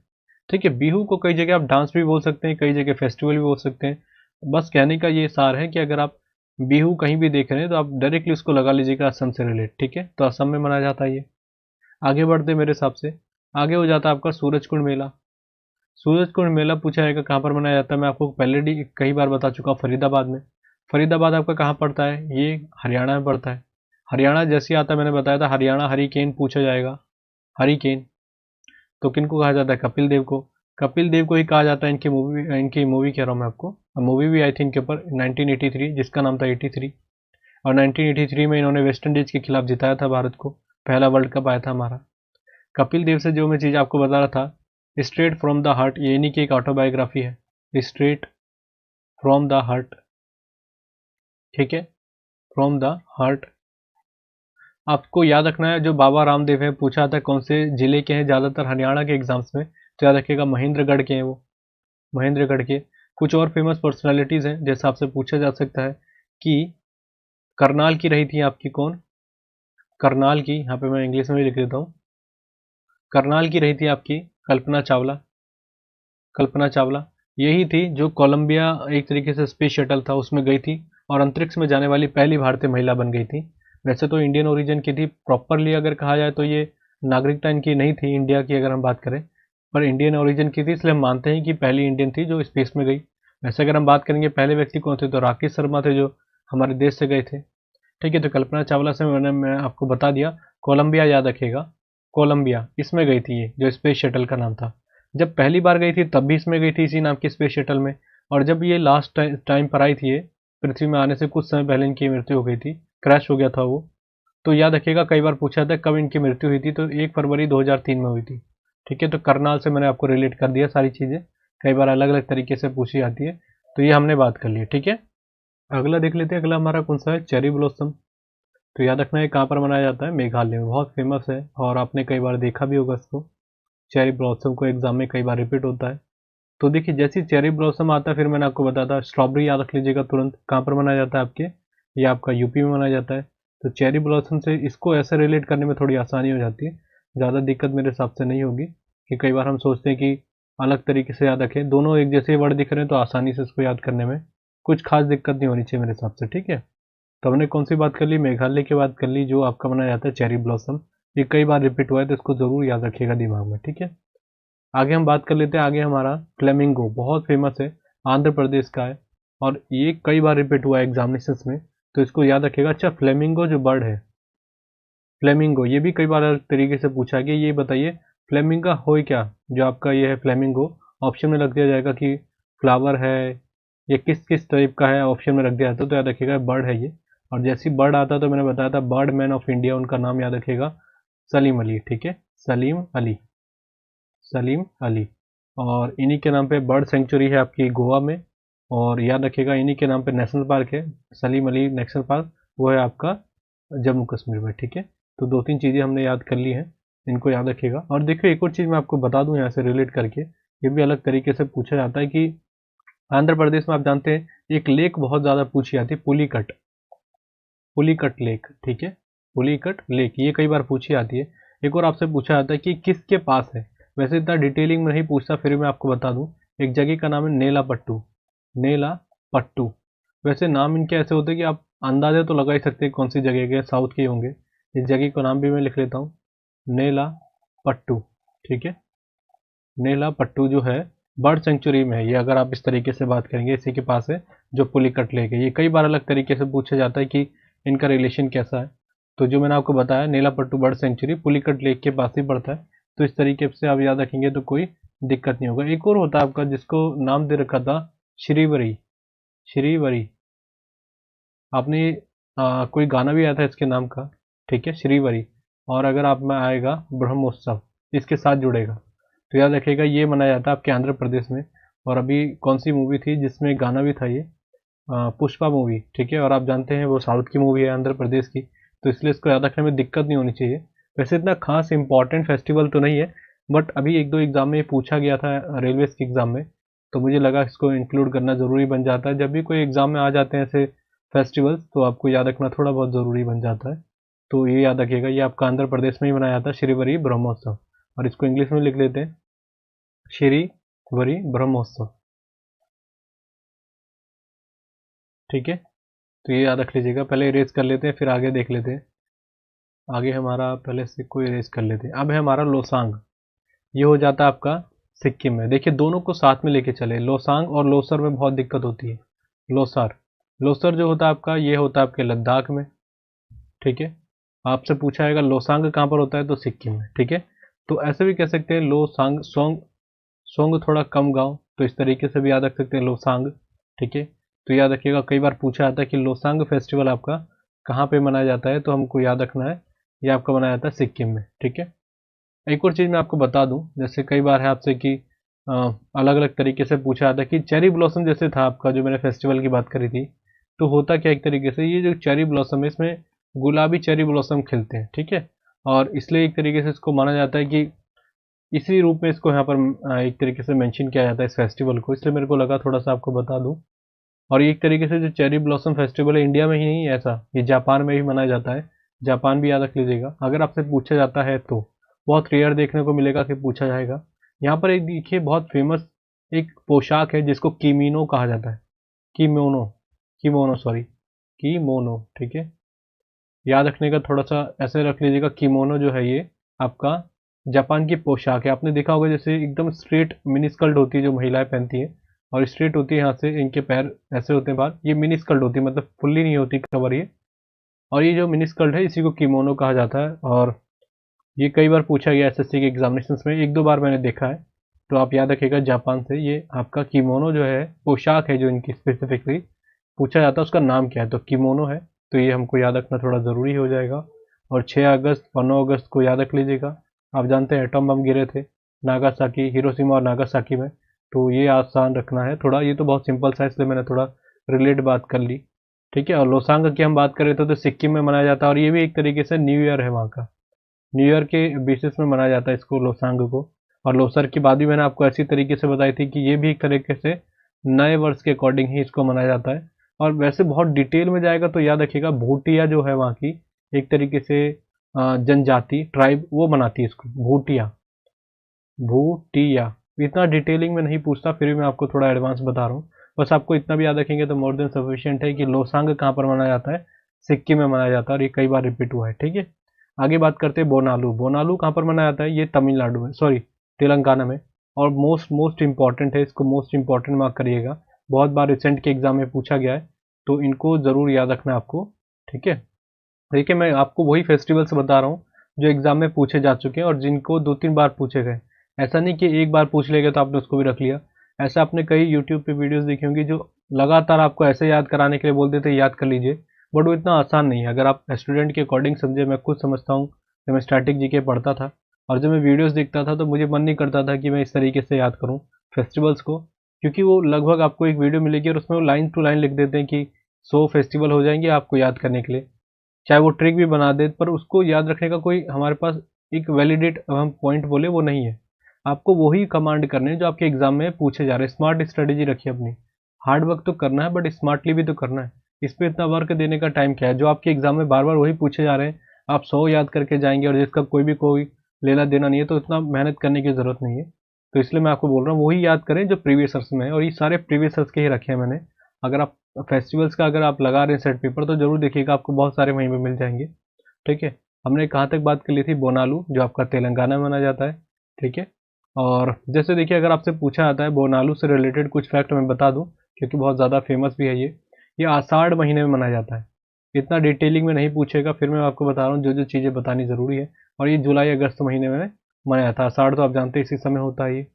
ठीक है। बिहू को कई जगह आप डांस भी बोल सकते हैं, कई जगह फेस्टिवल भी बोल सकते हैं। बस कहने का ये सार है कि अगर आप बिहू कहीं भी देख रहे हैं तो आप डायरेक्टली उसको लगा लीजिएगा असम से रिलेट, ठीक है। तो असम में मनाया जाता है ये। आगे बढ़ते मेरे हिसाब से, आगे हो जाता है आपका सूरजकुंड मेला। सूरजकुंड मेला पूछा जाएगा कहाँ पर मनाया जाता है, मैं आपको पहले भी कई बार बता चुका हूँ, फरीदाबाद में। फरीदाबाद आपका कहाँ पड़ता है, ये हरियाणा में पड़ता है। हरियाणा जैसे आता है, मैंने बताया था हरियाणा हरिकेन पूछा जाएगा, हरिकेन। तो किनको कहा जाता है, कपिल देव को। कपिल देव को ही कहा जाता है, इनकी मूवी कह रहा हूँ मैं आपको, मूवी भी आई थी इनके ऊपर 1983, जिसका नाम था 83। और 1983 में इन्होंने वेस्ट इंडीज के खिलाफ जिताया था भारत को, पहला वर्ल्ड कप आया था हमारा। कपिल देव से जो मैं चीज़ आपको बता रहा था, स्ट्रेट फ्रॉम द हार्ट, ये इन्हीं की एक ऑटोबायोग्राफी है, स्ट्रेट फ्रॉम द हार्ट, ठीक है, फ्रॉम द हार्ट। आपको याद रखना है, जो बाबा रामदेव है, पूछा था कौन से जिले के हैं, ज़्यादातर हरियाणा के एग्जाम्स में, तो याद रखिएगा महेंद्रगढ़ के हैं वो, महेंद्रगढ़ के। कुछ और फेमस पर्सनालिटीज़ हैं जैसे आपसे पूछा जा सकता है कि करनाल की रही थी आपकी कौन, करनाल की, यहाँ पे मैं इंग्लिश में भी लिख देता हूँ, करनाल की रही थी आपकी कल्पना चावला। कल्पना चावला यही थी जो कोलंबिया, एक तरीके से स्पेस शटल था उसमें गई थी और अंतरिक्ष में जाने वाली पहली भारतीय महिला बन गई थी। वैसे तो इंडियन ओरिजिन की थी, प्रॉपरली अगर कहा जाए तो ये नागरिकता इनकी नहीं थी इंडिया की, अगर हम बात करें, पर इंडियन ओरिजिन की थी, इसलिए हम मानते हैं कि पहली इंडियन थी जो स्पेस में गई। वैसे अगर हम बात करेंगे पहले व्यक्ति कौन थे, तो राकेश शर्मा थे जो हमारे देश से गए थे, ठीक है। तो कल्पना चावला से मैं आपको बता दिया। कोलंबिया याद रखिएगा, कोलंबिया इसमें गई थी ये, जो स्पेस शटल का नाम था। जब पहली बार गई थी तब भी इसमें गई थी, इसी नाम की स्पेस शटल में। और जब ये लास्ट टाइम पर आई थी, ये पृथ्वी में आने से कुछ समय पहले इनकी मृत्यु हो गई थी, क्रैश हो गया था वो। तो याद रखिएगा, कई बार पूछा था कब इनकी मृत्यु हुई थी, तो 1 फरवरी 2003 में हुई थी, ठीक है। तो करनाल से मैंने आपको रिलेट कर दिया सारी चीज़ें, कई बार अलग अलग तरीके से पूछी जाती है, तो ये हमने बात कर ली, ठीक है। अगला देख लेते हैं, अगला हमारा कौन सा है, चेरी ब्लॉसम। तो याद रखना है कहाँ पर मनाया जाता है, मेघालय में, बहुत फेमस है और आपने कई बार देखा भी होगा इसको। चेरी ब्लॉसम को एग्जाम में कई बार रिपीट होता है। तो देखिए जैसे चेरी ब्लॉसम आता है, फिर मैंने आपको बताया था स्ट्रॉबेरी, याद रख लीजिएगा तुरंत, कहाँ पर मनाया जाता है आपके, ये आपका यूपी में मनाया जाता है। तो चेरी ब्लॉसम से इसको ऐसे रिलेट करने में थोड़ी आसानी हो जाती है, ज़्यादा दिक्कत मेरे हिसाब से नहीं होगी, कि कई बार हम सोचते हैं कि अलग तरीके से याद रखें, दोनों एक जैसे वर्ड दिख रहे हैं तो आसानी से इसको याद करने में कुछ खास दिक्कत नहीं होनी चाहिए मेरे हिसाब से, ठीक है। तो हमने कौन सी बात कर ली, मेघालय की बात कर ली, जो आपका मनाया जाता है चेरी ब्लॉसम। ये कई बार रिपीट हुआ है तो इसको जरूर याद रखिएगा दिमाग में, ठीक है। आगे हम बात कर लेते हैं, आगे हमारा फ्लेमिंगो, बहुत फेमस है, आंध्र प्रदेश का है और ये कई बार रिपीट हुआ है एग्जामिनेशंस में, तो इसको याद रखिएगा। अच्छा, फ्लेमिंगो जो बर्ड है, फ्लेमिंगो, ये भी कई बार अलग तरीके से पूछा गया, ये बताइए फ्लेमिंगा हो क्या, जो आपका ये है फ्लेमिंगो, ऑप्शन में रख दिया जाएगा कि फ्लावर है, ये किस किस टाइप का है, ऑप्शन में रख दिया जाता है, तो याद रखिएगा बर्ड है ये। और जैसे ही बर्ड आता है तो मैंने बताया था बर्ड मैन ऑफ इंडिया, उनका नाम याद रखिएगा, सलीम अली, ठीक है, सलीम अली, सलीम अली। और इन्हीं के नाम पे बर्ड सेंचुरी है आपकी गोवा में, और याद रखिएगा इन्हीं के नाम पे नेशनल पार्क है, सलीम अली नेशनल पार्क, वो है आपका जम्मू कश्मीर में, ठीक है। तो 2-3 चीज़ें हमने याद कर ली हैं, इनको याद रखिएगा। और देखिए एक और चीज़ मैं आपको बता दूं यहाँ से रिलेट करके, ये भी अलग तरीके से पूछा जाता है कि आंध्र प्रदेश में आप जानते हैं एक लेक बहुत ज़्यादा पूछी जाती है, पुलिकट, पुलिकट लेक, ठीक है, पुलिकट लेक, ये कई बार पूछी जाती है। एक और आपसे पूछा जाता है कि किसके पास है, वैसे इतना डिटेलिंग में नहीं पूछता, फिर मैं आपको बता दूं, एक जगह का नाम है नेला पट्टू, नेला पट्टू। वैसे नाम इनके ऐसे होते हैं कि आप अंदाजा तो लगा ही सकते हैं कौन सी जगह के, साउथ के होंगे। इस जगह का नाम भी मैं लिख लेता हूँ, नेला पट्टू, ठीक है। नेला पट्टू जो है बर्ड सेंचुरी में है ये, अगर आप इस तरीके से बात करेंगे, इसी के पास है जो पुलिकट लेक है। ये कई बार अलग तरीके से पूछा जाता है कि इनका रिलेशन कैसा है, तो जो मैंने आपको बताया नेला पट्टू बर्ड सेंचुरी पुलिकट लेक के पास ही पड़ता है, तो इस तरीके से आप याद रखेंगे तो कोई दिक्कत नहीं होगा। एक और होता है आपका जिसको नाम दे रखा था श्रीवरी। श्रीवरी आपने कोई गाना भी आया था इसके नाम का, ठीक है, श्रीवरी। और अगर आप में आएगा ब्रह्मोत्सव, इसके साथ जुड़ेगा, तो याद रखिएगा ये मनाया जाता है आपके आंध्र प्रदेश में। और अभी कौन सी मूवी थी जिसमें गाना भी था ये, पुष्पा मूवी, ठीक है। और आप जानते हैं वो साउथ की मूवी है आंध्र प्रदेश की, तो इसलिए इसको याद रखने में दिक्कत नहीं होनी चाहिए। वैसे इतना खास इंपॉर्टेंट फेस्टिवल तो नहीं है, बट अभी एक दो एग्जाम में पूछा गया था रेलवे के एग्जाम में, तो मुझे लगा इसको इंक्लूड करना ज़रूरी बन जाता है। जब भी कोई एग्जाम में आ जाते हैं ऐसे फेस्टिवल्स, तो आपको याद रखना थोड़ा बहुत ज़रूरी बन जाता है। तो ये याद रखिएगा, ये आपका आंध्र प्रदेश में ही मनाया जाता है श्रीवरी ब्रह्मोत्सव। और इसको इंग्लिश में लिख लेते हैं श्रीवरी ब्रह्मोत्सव, ठीक है। तो ये याद रख लीजिएगा। पहले इरेज कर लेते हैं, फिर आगे देख लेते हैं। आगे हमारा पहले से कोई इरेज कर लेते हैं। अब है हमारा लोसांग, ये हो जाता है आपका सिक्किम में। देखिए दोनों को साथ में लेके चले, लोसांग और लोसर में बहुत दिक्कत होती है। लोसर, लोसर जो होता है आपका, ये होता है आपके लद्दाख में, ठीक है। आपसे पूछा जाएगा लोसांग कहाँ पर होता है, तो सिक्किम में, ठीक है। तो ऐसे भी कह सकते हैं लोसांग, सोंग, सोंग थोड़ा कम गाओ, तो इस तरीके से भी याद रख सकते हैं लोसांग, ठीक है। तो याद रखिएगा, कई बार पूछा जाता है कि लोसांग फेस्टिवल आपका कहाँ पे मनाया जाता है, तो हमको याद रखना है ये आपका मनाया जाता है सिक्किम में, ठीक है। एक और चीज़ मैं आपको बता दूं, जैसे कई बार है आपसे कि अलग अलग तरीके से पूछा जाता है कि चेरी ब्लॉसम जैसे था आपका, जो मैंने फेस्टिवल की बात करी थी, तो होता क्या एक तरीके से, ये जो चेरी ब्लॉसम है इसमें गुलाबी चेरी ब्लॉसम खिलते हैं, ठीक है। और इसलिए एक तरीके से इसको माना जाता है कि इसी रूप में इसको यहाँ पर एक तरीके से मेंशन किया जाता है इस फेस्टिवल को, इसलिए मेरे को लगा थोड़ा सा आपको बता दूं। और ये एक तरीके से जो चेरी ब्लॉसम फेस्टिवल है, इंडिया में ही नहीं है ऐसा, ये जापान में भी मनाया जाता है। जापान भी याद रख लीजिएगा, अगर आपसे पूछा जाता है तो बहुत रेयर देखने को मिलेगा कि पूछा जाएगा। यहाँ पर एक देखिए बहुत फेमस एक पोशाक है जिसको किमीनो कहा जाता है। किमोनो, किमोनो सॉरी, किमोनो, ठीक है। याद रखने का थोड़ा सा ऐसे रख लीजिएगा, किमोनो जो है ये आपका जापान की पोशाक है। आपने देखा होगा जैसे एकदम स्ट्रेट मिनी स्कर्ट होती है जो महिलाएं पहनती हैं, और स्ट्रेट होती है यहाँ से, इनके पैर ऐसे होते हैं बाहर, ये मिनी स्कर्ट होती है, मतलब फुल्ली नहीं होती कवर ये। और ये जो मिनी स्कर्ट है इसी को किमोनो कहा जाता है। और ये कई बार पूछा गया एसएससी के एग्जामिनेशंस में, एक दो बार मैंने देखा है। तो आप याद रखिएगा जापान से ये आपका किमोनो जो है पोशाक है, जो इनकी स्पेसिफिकली पूछा जाता है उसका नाम क्या है, तो किमोनो है। तो ये हमको याद रखना थोड़ा ज़रूरी हो जाएगा। और 6 अगस्त और 9 अगस्त को याद रख लीजिएगा। आप जानते हैं एटम बम गिरे थे नागासाकी, हिरोशिमा और नागासाकी में, तो ये आसान रखना है थोड़ा। ये तो बहुत सिंपल सा है, इसलिए मैंने थोड़ा रिलेट बात कर ली, ठीक है। और लोसांग की हम बात करें तो सिक्किम में मनाया जाता है, और ये भी एक तरीके से न्यू ईयर है वहाँ का। न्यू ईयर के बेसिस में मनाया जाता है इसको, लोसांग को। और लोसर की बात भी मैंने आपको ऐसी तरीके से बताई थी कि ये भी एक तरीके से नए वर्ष के अकॉर्डिंग ही इसको मनाया जाता है। और वैसे बहुत डिटेल में जाएगा तो याद रखिएगा भूटिया जो है वहाँ की एक तरीके से जनजाति ट्राइब, वो मनाती है इसको, भूटिया, भूटिया। इतना डिटेलिंग में नहीं पूछता, फिर भी मैं आपको थोड़ा एडवांस बता रहा हूँ। बस आपको इतना भी याद रखेंगे तो मोर देन सफिशियंट है कि लोसांग कहाँ पर मनाया जाता है, सिक्किम में मनाया जाता है, और ये कई बार रिपीट हुआ है, ठीक है। आगे बात करते हैं बोनालू। बोनालू कहाँ पर मनाया जाता है, ये तमिलनाडु में, सॉरी तेलंगाना में। और मोस्ट मोस्ट इंपॉर्टेंट है, इसको मोस्ट इंपॉर्टेंट मार्क करिएगा, बहुत बार रिसेंट के एग्जाम में पूछा गया है, तो इनको ज़रूर याद रखना है आपको, ठीक है। देखिए मैं आपको वही फेस्टिवल्स बता रहा हूँ जो एग्जाम में पूछे जा चुके हैं और जिनको 2-3 बार पूछे गए। ऐसा नहीं कि एक बार पूछ लेगा तो आपने उसको भी रख लिया। ऐसा आपने कई यूट्यूब पे वीडियोस देखी होंगी जो लगातार आपको ऐसे याद कराने के लिए बोल देते हैं याद कर लीजिए, बट वो इतना आसान नहीं है। अगर आप स्टूडेंट के अकॉर्डिंग समझे, मैं खुद समझता हूँ, जब मैं स्टैटिक जीके पढ़ता था और जब मैं वीडियोज़ देखता था तो मुझे मन नहीं करता था कि मैं इस तरीके से याद करूँ फेस्टिवल्स को, क्योंकि वो लगभग आपको एक वीडियो मिलेगी और उसमें वो लाइन टू लाइन लिख देते हैं कि 100 फेस्टिवल हो जाएंगे आपको याद करने के लिए, चाहे वो ट्रिक भी बना दे, पर उसको याद रखने का कोई हमारे पास एक वैलिडेट हम पॉइंट बोले वो नहीं है। आपको वही कमांड करने हैं जो आपके एग्जाम में पूछे जा रहे हैं। स्मार्ट स्ट्रेटेजी रखिए अपनी, हार्ड वर्क तो करना है बट स्मार्टली भी तो करना है। इस पे इतना वर्क देने का टाइम क्या है, जो आपके एग्जाम में बार बार वही पूछे जा रहे हैं, आप 100 याद करके जाएंगे और जिसका कोई लेना देना नहीं है, तो इतना मेहनत करने की ज़रूरत नहीं है। तो इसलिए मैं आपको बोल रहा हूँ वही याद करें जो प्रीवियस ईयर्स में है, और ये सारे प्रीवियस ईयर्स के ही रखे हैं मैंने। अगर आप फेस्टिवल्स का अगर आप लगा रहे हैं सेट पेपर, तो जरूर देखिएगा, आपको बहुत सारे वहीं पे मिल जाएंगे, ठीक है। हमने कहाँ तक बात कर ली थी, बोनालू जो आपका तेलंगाना में मनाया जाता है, ठीक है। और जैसे देखिए अगर आपसे पूछा जाता है बोनालू से रिलेटेड कुछ फैक्ट मैं बता दूं, क्योंकि बहुत ज़्यादा फेमस भी है ये आषाढ़ महीने में मनाया जाता है। इतना डिटेलिंग में नहीं पूछेगा, फिर मैं आपको बता रहा हूँ जो जो चीज़ें बतानी ज़रूरी है। और ये जुलाई अगस्त महीने में मनाया जाता है, आषाढ़ तो आप जानते हैं इसी समय होता है ये।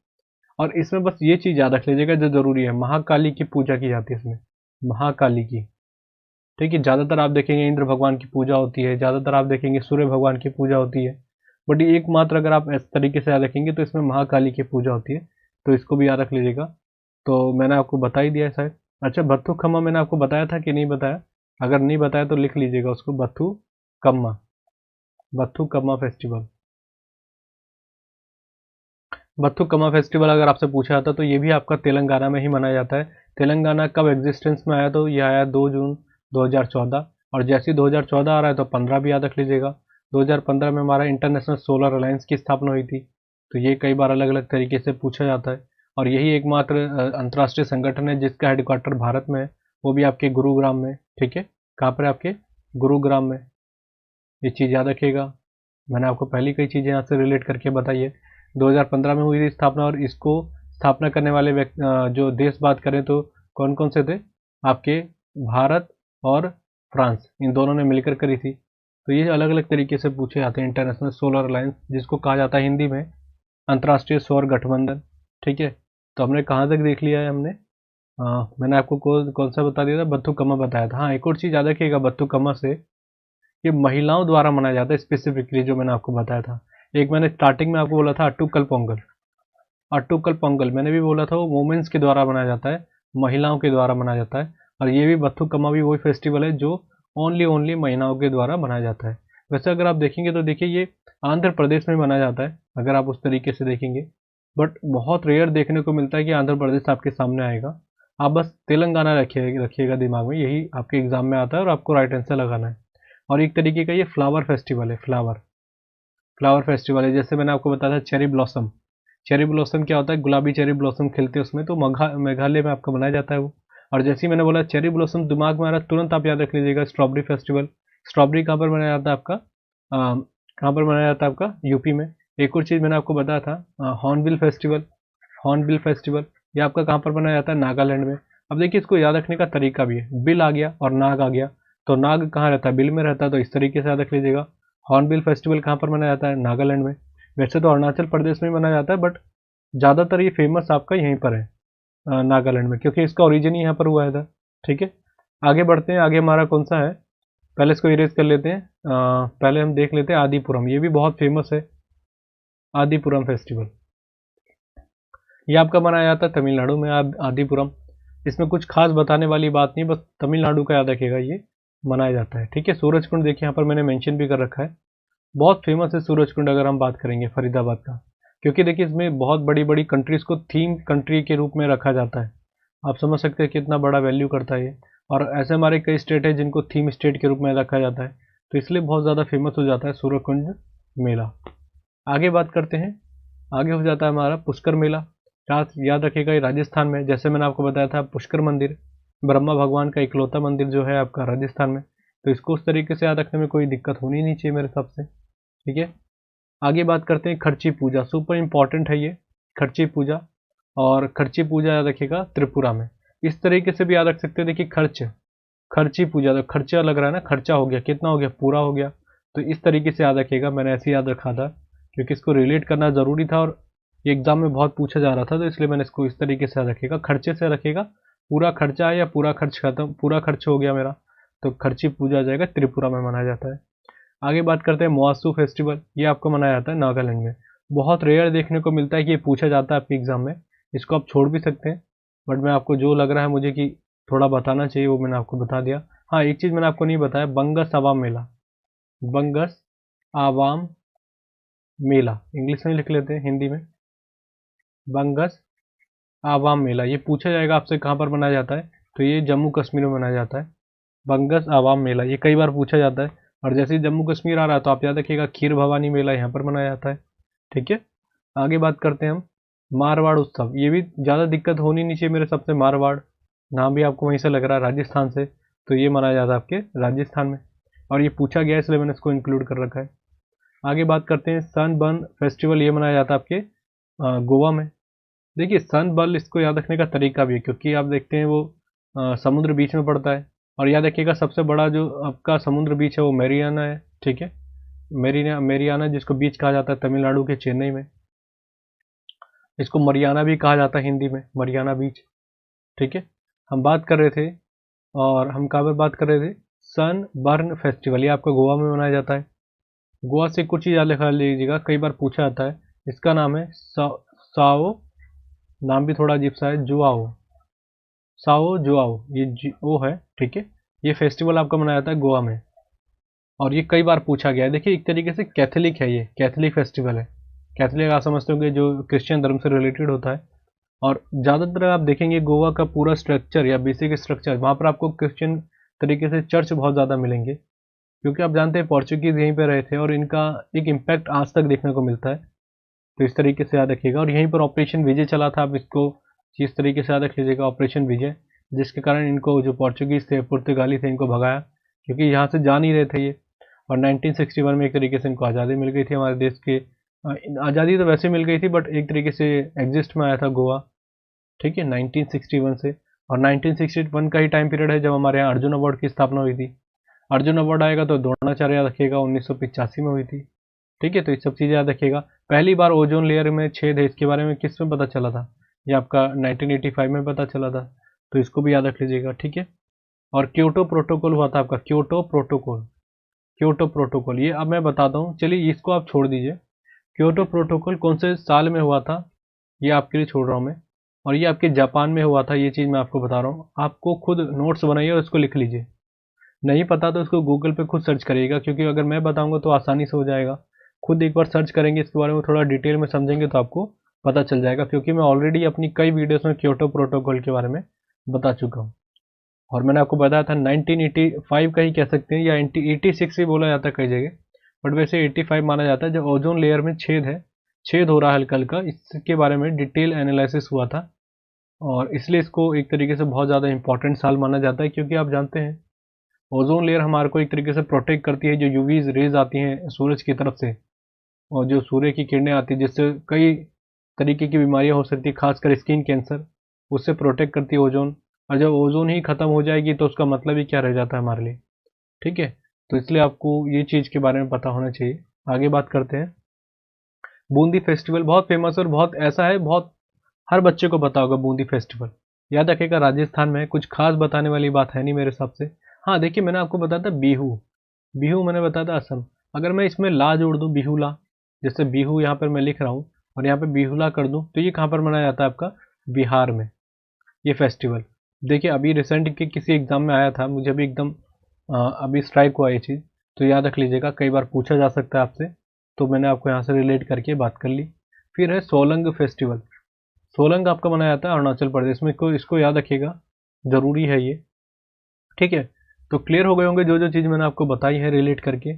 और इसमें बस ये चीज़ याद रख लीजिएगा जो ज़रूरी है, महाकाली की पूजा की जाती है इसमें, महाकाली की। ठीक है, ज़्यादातर आप देखेंगे इंद्र भगवान की पूजा होती है, ज़्यादातर आप देखेंगे सूर्य भगवान की पूजा होती है, बट एकमात्र अगर आप इस तरीके से याद रखेंगे तो इसमें महाकाली की पूजा होती है, तो इसको भी याद रख लीजिएगा। तो मैंने आपको बता ही दिया है शायद। अच्छा, बत्थु खम्मा मैंने आपको बताया था कि नहीं बताया? अगर नहीं बताया तो लिख लीजिएगा उसको, बत्थु कम्मा, बत्थु कम्मा फेस्टिवल। बथुकम्मा फेस्टिवल अगर आपसे पूछा जाता तो ये भी आपका तेलंगाना में ही मनाया जाता है। तेलंगाना कब एग्जिस्टेंस में आया? तो ये आया 2 जून 2014, और जैसे ही 2014 आ रहा है तो 15 भी याद रख लीजिएगा। 2015 में हमारा इंटरनेशनल सोलर अलायंस की स्थापना हुई थी। तो ये कई बार अलग अलग तरीके से पूछा जाता है, और यही एकमात्र अंतर्राष्ट्रीय संगठन है जिसका हेडक्वार्टर भारत में है, वो भी आपके गुरुग्राम में। ठीक है, कहाँ पर है? आपके गुरुग्राम में। ये चीज़ याद रखिएगा, मैंने आपको पहली कई चीज़ें यहाँ से रिलेट करके बताई है। 2015 में हुई थी स्थापना, और इसको स्थापना करने वाले जो देश बात करें तो कौन कौन से थे? आपके भारत और फ्रांस, इन दोनों ने मिलकर करी थी। तो ये अलग अलग तरीके से पूछे जाते हैं। इंटरनेशनल सोलर अलायंस, जिसको कहा जाता है हिंदी में अंतर्राष्ट्रीय सौर गठबंधन। ठीक है, तो हमने कहाँ तक देख लिया है? हमने मैंने आपको कौन सा बता दिया था? बथुकम्मा बताया था। हाँ, एक और चीज़ याद रखिएगा, बथुकम्मा से ये महिलाओं द्वारा मनाया जाता है स्पेसिफिकली, जो मैंने आपको बताया था। एक मैंने स्टार्टिंग में आपको बोला था अट्टुकल पोंगल, अट्टुकल पोंगल मैंने भी बोला था वो वुमेन्स के द्वारा मनाया जाता है, महिलाओं के द्वारा मनाया जाता है। और ये भी बथुकम्मा भी वही फेस्टिवल है जो ओनली महिलाओं के द्वारा मनाया जाता है। वैसे अगर आप देखेंगे तो देखिए ये आंध्र प्रदेश में मनाया जाता है, अगर आप उस तरीके से देखेंगे, बट बहुत रेयर देखने को मिलता है कि आंध्र प्रदेश आपके सामने आएगा। आप बस तेलंगाना रखिएगा दिमाग में, यही आपके एग्जाम में आता है और आपको राइट आंसर लगाना है। और एक तरीके का ये फ्लावर फेस्टिवल है, फ्लावर फेस्टिवल है। जैसे मैंने आपको बताया था चेरी ब्लॉसम, चेरी ब्लॉसम क्या होता है? गुलाबी चेरी ब्लॉसम खिलते हैं उसमें, तो मेघालय में आपका मनाया जाता है वो। और जैसे ही मैंने बोला चेरी ब्लॉसम दिमाग में आ रहा है, तुरंत आप याद रख लीजिएगा स्ट्रॉबेरी फेस्टिवल। स्ट्रॉबेरी कहाँ पर मनाया जाता है आपका? कहाँ पर मनाया जाता है आपका? यूपी में। एक और चीज़ मैंने आपको बताया था, हॉर्नबिल फेस्टिवल, हॉर्नबिल फेस्टिवल ये आपका कहाँ पर मनाया जाता है? नागालैंड में। अब देखिए इसको याद रखने का तरीका भी है, बिल आ गया और नाग आ गया, तो नाग कहाँ रहता है? बिल में रहता है, तो इस तरीके से याद रख लीजिएगा। हॉर्नबिल फेस्टिवल कहाँ पर मनाया जाता है? नागालैंड में। वैसे तो अरुणाचल प्रदेश में मनाया जाता है, बट ज़्यादातर ये फेमस आपका यहीं पर है, नागालैंड में, क्योंकि इसका ओरिजिन ही यहाँ पर हुआ था। ठीक है, आगे बढ़ते हैं। आगे हमारा कौन सा है? पहले इसको इरेज कर लेते हैं। पहले हम देख लेते हैं आदिपुरम, ये भी बहुत फेमस है, आदिपुरम फेस्टिवल। ये आपका मनाया जाता है तमिलनाडु में, आदिपुरम। इसमें कुछ खास बताने वाली बात नहीं, बस तमिलनाडु का याद रखिएगा, ये मनाया जाता है। ठीक है, सूरज कुंड देखिए यहाँ पर मैंने मेंशन भी कर रखा है, बहुत फेमस है सूरज कुंड अगर हम बात करेंगे फरीदाबाद का, क्योंकि देखिए इसमें बहुत बड़ी बड़ी कंट्रीज को थीम कंट्री के रूप में रखा जाता है। आप समझ सकते हैं कितना बड़ा वैल्यू करता है ये। और ऐसे हमारे कई स्टेट है जिनको थीम स्टेट के रूप में रखा जाता है, तो इसलिए बहुत ज़्यादा फेमस हो जाता है सूरज कुंड मेला। आगे बात करते हैं, आगे हो जाता है हमारा पुष्कर मेला। याद रखिएगा ये राजस्थान में, जैसे मैंने आपको बताया था पुष्कर मंदिर, ब्रह्मा भगवान का इकलौता मंदिर जो है आपका राजस्थान में, तो इसको उस तरीके से याद रखने में कोई दिक्कत होनी नहीं चाहिए मेरे हिसाब से। ठीक है, आगे बात करते हैं खर्ची पूजा, सुपर इंपॉर्टेंट है ये खर्ची पूजा। और खर्ची पूजा याद रखिएगा त्रिपुरा में। इस तरीके से भी याद रख सकते हैं, देखिए खर्ची पूजा, तो खर्चा लग रहा है ना, खर्चा हो गया, कितना हो गया? पूरा हो गया। तो इस तरीके से याद रखिएगा, मैंने ऐसे याद रखा था क्योंकि इसको रिलेट करना ज़रूरी था और एग्जाम में बहुत पूछा जा रहा था, तो इसलिए मैंने इसको इस तरीके से याद रखिएगा। खर्चे से रखिएगा, पूरा खर्चा है या पूरा खर्च खत्म, पूरा खर्च हो गया मेरा, तो खर्ची पूजा आ जाएगा, त्रिपुरा में मनाया जाता है। आगे बात करते हैं मोआसू फेस्टिवल, ये आपको मनाया जाता है नागालैंड में। बहुत रेयर देखने को मिलता है कि ये पूछा जाता है आपके एग्जाम में, इसको आप छोड़ भी सकते हैं, बट मैं आपको जो लग रहा है मुझे कि थोड़ा बताना चाहिए वो मैंने आपको बता दिया। हाँ, एक चीज़ मैंने आपको नहीं बताया, बंगस आवाम मेला, बंगस आवाम मेला, इंग्लिश में लिख लेते हैं हिंदी में, बंगस आवाम मेला। ये पूछा जाएगा आपसे कहाँ पर मनाया जाता है, तो ये जम्मू कश्मीर में मनाया जाता है, बंगस आवाम मेला, ये कई बार पूछा जाता है। और जैसे ही जम्मू कश्मीर आ रहा है तो आप याद रखिएगा खीर भवानी मेला यहाँ पर मनाया जाता है। ठीक है, आगे बात करते हैं हम मारवाड़ उत्सव, ये भी ज़्यादा दिक्कत होनी नहीं चाहिए मेरे सबसे, मारवाड़ नाम भी आपको वहीं से लग रहा है राजस्थान से, तो ये मनाया जाता है आपके राजस्थान में, और ये पूछा गया इसलिए मैंने इसको इंक्लूड कर रखा है। आगे बात करते हैं सनबर्न फेस्टिवल, ये मनाया जाता है आपके गोवा में। देखिए सनबर्न, इसको याद रखने का तरीका भी है, क्योंकि आप देखते हैं वो समुद्र बीच में पड़ता है, और याद रखिएगा सबसे बड़ा जो आपका समुद्र बीच है वो मेरियाना है। ठीक है, मेरियाना जिसको बीच कहा जाता है तमिलनाडु के चेन्नई में। इसको मरियाना भी कहा जाता है हिंदी में, मरियाना बीच। ठीक है, हम बात कर रहे थे, और हम कहाँ पर बात कर रहे थे, सन बर्न फेस्टिवल, ये आपका गोवा में मनाया जाता है। गोवा से कुछ चीज़ याद रखा लीजिएगा, कई बार पूछा जाता है। इसका नाम है साओ, नाम भी थोड़ा अजीब सा है, जुआओ, साओ जुआओ, ये ओ है। ठीक है, ये फेस्टिवल आपका मनाया जाता है गोवा में, और ये कई बार पूछा गया है। देखिए एक तरीके से कैथोलिक है, ये कैथोलिक फेस्टिवल है। कैथोलिक आप समझते होंगे जो क्रिश्चियन धर्म से रिलेटेड होता है। और ज़्यादातर आप देखेंगे गोवा का पूरा स्ट्रक्चर या बेसिक स्ट्रक्चर, वहाँ पर आपको क्रिश्चियन तरीके से चर्च बहुत ज़्यादा मिलेंगे, क्योंकि आप जानते हैं पोर्चुगीज़ यहीं पर रहे थे, और इनका एक इम्पैक्ट आज तक देखने को मिलता है। तो इस तरीके से याद रखिएगा। और यहीं पर ऑपरेशन विजय चला था, आप इसको इस तरीके से याद रख लीजिएगा, ऑपरेशन विजय, जिसके कारण इनको जो पोर्चुगीज़ थे, पुर्तगाली थे, इनको भगाया, क्योंकि यहाँ से जा नहीं रहे थे ये। और 1961 में एक तरीके से इनको आज़ादी मिल गई थी हमारे देश के। आज़ादी तो वैसे मिल गई थी, बट एक तरीके से एग्जिस्ट में आया था गोवा। ठीक है, 1961 से। और 1961 का ही टाइम पीरियड है जब हमारे यहाँ अर्जुन अवार्ड की स्थापना हुई थी। अर्जुन अवार्ड आएगा तो द्रोणाचार्य याद रखिएगा, 1985 में हुई थी। ठीक है, तो ये सब चीज़ें याद रखिएगा। पहली बार ओजोन लेयर में छेद है, इसके बारे में किस में पता चला था, ये आपका 1985 में पता चला था, तो इसको भी याद रख लीजिएगा। ठीक है, और क्योटो प्रोटोकॉल हुआ था आपका, क्योटो प्रोटोकॉल, क्योटो प्रोटोकॉल, ये अब मैं बताता हूँ, चलिए इसको आप छोड़ दीजिए। क्योटो प्रोटोकॉल कौन से साल में हुआ था, ये आपके लिए छोड़ रहा हूँ मैं। और ये आपके जापान में हुआ था, ये चीज़ मैं आपको बता रहा हूँ। आपको खुद नोट्स बनाइए और इसको लिख लीजिए। नहीं पता तो इसको गूगल पे खुद सर्च करिएगा, क्योंकि अगर मैं बताऊंगा तो आसानी से हो जाएगा। खुद एक बार सर्च करेंगे इसके बारे में, थोड़ा डिटेल में समझेंगे तो आपको पता चल जाएगा, क्योंकि मैं ऑलरेडी अपनी कई वीडियोस में क्योटो प्रोटोकॉल के बारे में बता चुका हूँ। और मैंने आपको बताया था 1985 का ही कह सकते हैं, या 86 भी बोला जाता है कई जगह, बट वैसे 85 माना जाता है। जब ओजोन लेयर में छेद है, छेद हो रहा है हल्का हल्का, इसके बारे में डिटेल एनालिसिस हुआ था। और इसलिए इसको एक तरीके से बहुत ज़्यादा इंपॉर्टेंट साल माना जाता है, क्योंकि आप जानते हैं ओजोन लेयर हमारे को एक तरीके से प्रोटेक्ट करती है, जो यूवी रेज आती हैं सूरज की तरफ से, और जो सूर्य की किरणें आती है, जिससे कई तरीके की बीमारियां हो सकती है, खासकर स्किन कैंसर, उससे प्रोटेक्ट करती है ओजोन। और जब ओजोन ही खत्म हो जाएगी तो उसका मतलब ही क्या रह जाता है हमारे लिए। ठीक है, तो इसलिए आपको ये चीज़ के बारे में पता होना चाहिए। आगे बात करते हैं। बूंदी फेस्टिवल बहुत फेमस और बहुत ऐसा है, बहुत हर बच्चे को पता होगा बूंदी फेस्टिवल। याद रखिएगा, राजस्थान में कुछ खास बताने वाली बात है नहीं मेरे हिसाब से। हाँ देखिए, मैंने आपको बताया था बिहू, बिहू मैंने बताया था असम। अगर मैं इसमें ला जोड़ दूँ, बिहुला, जैसे बिहू यहाँ पर मैं लिख रहा हूँ और यहाँ पे बिहुला कर दूँ, तो ये कहाँ पर मनाया जाता है आपका, बिहार में, ये फेस्टिवल। देखिए अभी रिसेंट के किसी एग्जाम में आया था, मुझे अभी एकदम अभी स्ट्राइक हुआ ये चीज़, तो याद रख लीजिएगा, कई बार पूछा जा सकता है आपसे, तो मैंने आपको यहाँ से रिलेट करके बात कर ली। फिर है सोलंग फेस्टिवल। सोलंग आपका मनाया जाता है अरुणाचल प्रदेश में, इसको याद रखिएगा, ज़रूरी है ये। ठीक है, तो क्लियर हो गए होंगे जो जो चीज़ मैंने आपको बताई है रिलेट करके।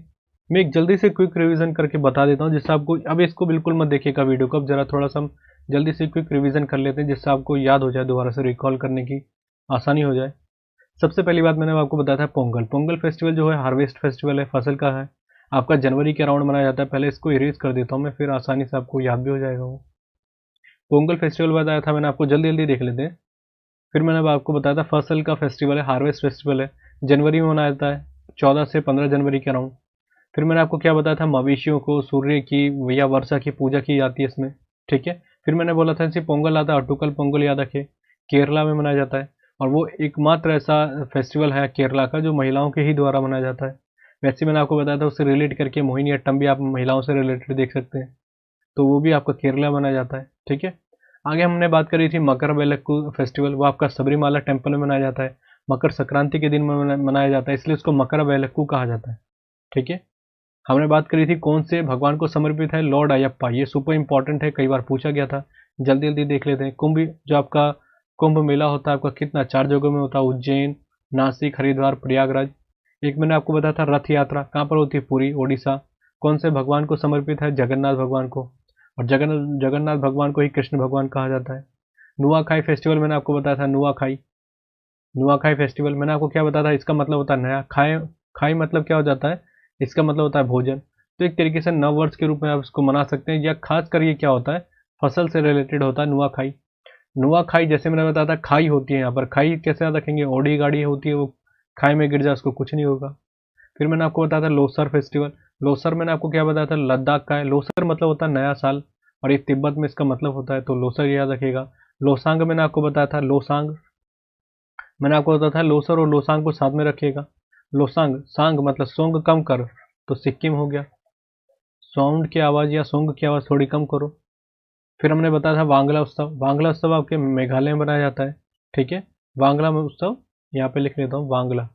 मैं एक जल्दी से क्विक रिवीजन करके बता देता हूँ, जिससे आपको, अब इसको बिल्कुल मत देखिएगा वीडियो को, अब जरा थोड़ा सा हम जल्दी से क्विक रिवीजन कर लेते हैं, जिससे आपको याद हो जाए, दोबारा से रिकॉल करने की आसानी हो जाए। सबसे पहली बात मैंने आपको बताया था पोंगल। पोंगल फेस्टिवल जो है हार्वेस्ट फेस्टिवल है, फसल का है, आपका जनवरी के अराउंड मनाया जाता है। पहले इसको इरेज कर देता हूँ मैं, फिर आसानी से आपको याद भी हो जाएगा वो। पोंगल फेस्टिवल बताया था मैंने आपको, जल्दी जल्दी देख लेते हैं। फिर मैंने अब आपको बताया था फसल का फेस्टिवल है, हार्वेस्ट फेस्टिवल है, जनवरी में मनाया जाता है, 14 से 15 जनवरी के अराउंड। फिर मैंने आपको क्या बताया था, मवेशियों को सूर्य की या वर्षा की पूजा की जाती है इसमें। ठीक है, फिर मैंने बोला था इसे पोंगल आता है, अटुकल पोंगल याद रखे, केरला में मनाया जाता है, और वो एकमात्र ऐसा फेस्टिवल है केरला का जो महिलाओं के ही द्वारा मनाया जाता है। वैसे मैंने आपको बताया था, उससे रिलेट करके मोहिनी अट्टम भी आप महिलाओं से रिलेटेड देख सकते हैं, तो वो भी आपका केरला मनाया जाता है। ठीक है, आगे हमने बात करी थी मकर वेलक्कू फेस्टिवल, वो आपका सबरीमाला टेम्पल में मनाया जाता है, मकर संक्रांति के दिन मनाया जाता है, इसलिए उसको मकर वेलक्कू कहा जाता है। ठीक है, हमने बात करी थी कौन से भगवान को समर्पित है, लॉर्ड अयप्पा, ये सुपर इंपॉर्टेंट है, कई बार पूछा गया था, जल्दी जल्दी देख लेते हैं। कुंभ, जो आपका कुंभ मेला होता है आपका कितना, 4 जगहों में होता है, उज्जैन, नासिक, हरिद्वार, प्रयागराज। एक मैंने आपको बताया था रथ यात्रा कहाँ पर होती है, पुरी, ओडिशा। कौन से भगवान को समर्पित है, जगन्नाथ भगवान को, और जगन्नाथ भगवान को ही कृष्ण भगवान कहा जाता है। नुआखाई फेस्टिवल मैंने आपको बताया था, नुआखाई, नुआखाई फेस्टिवल मैंने आपको क्या बताया था, इसका मतलब होता है नया, खाए, खाई मतलब क्या हो जाता है, इसका मतलब होता है भोजन। तो एक तरीके से नव वर्ष के रूप में आप इसको मना सकते हैं, या खास कर ये क्या होता है, फसल से रिलेटेड होता है नुआखाई। नुआखाई जैसे मैंने बताया था, खाई होती है यहाँ पर, खाई कैसे याद रखेंगे, ओडी गाड़ी होती है वो, खाई में गिर जाए उसको कुछ नहीं होगा। फिर मैंने आपको बताया था लोसर फेस्टिवल। लोसर मैंने आपको क्या बताया था, लद्दाख का है। लोसर मतलब होता है नया साल, और ये तिब्बत में इसका मतलब होता है, तो लोसर याद रखिएगा। लोसांग मैंने आपको बताया था, लोसांग मैंने आपको बताया था, लोसर और लोसांग को साथ में रखिएगा। लोसांग, सांग मतलब सोंग कम कर, तो सिक्किम हो गया। साउंड की आवाज़ या सोंग की आवाज़ थोड़ी कम करो। फिर हमने बताया था वांगला उत्सव। वांगला उत्सव आपके मेघालय में मनाया जाता है, ठीक है। वांगला में उत्सव यहाँ पे लिख लेता हूँ, वांगला।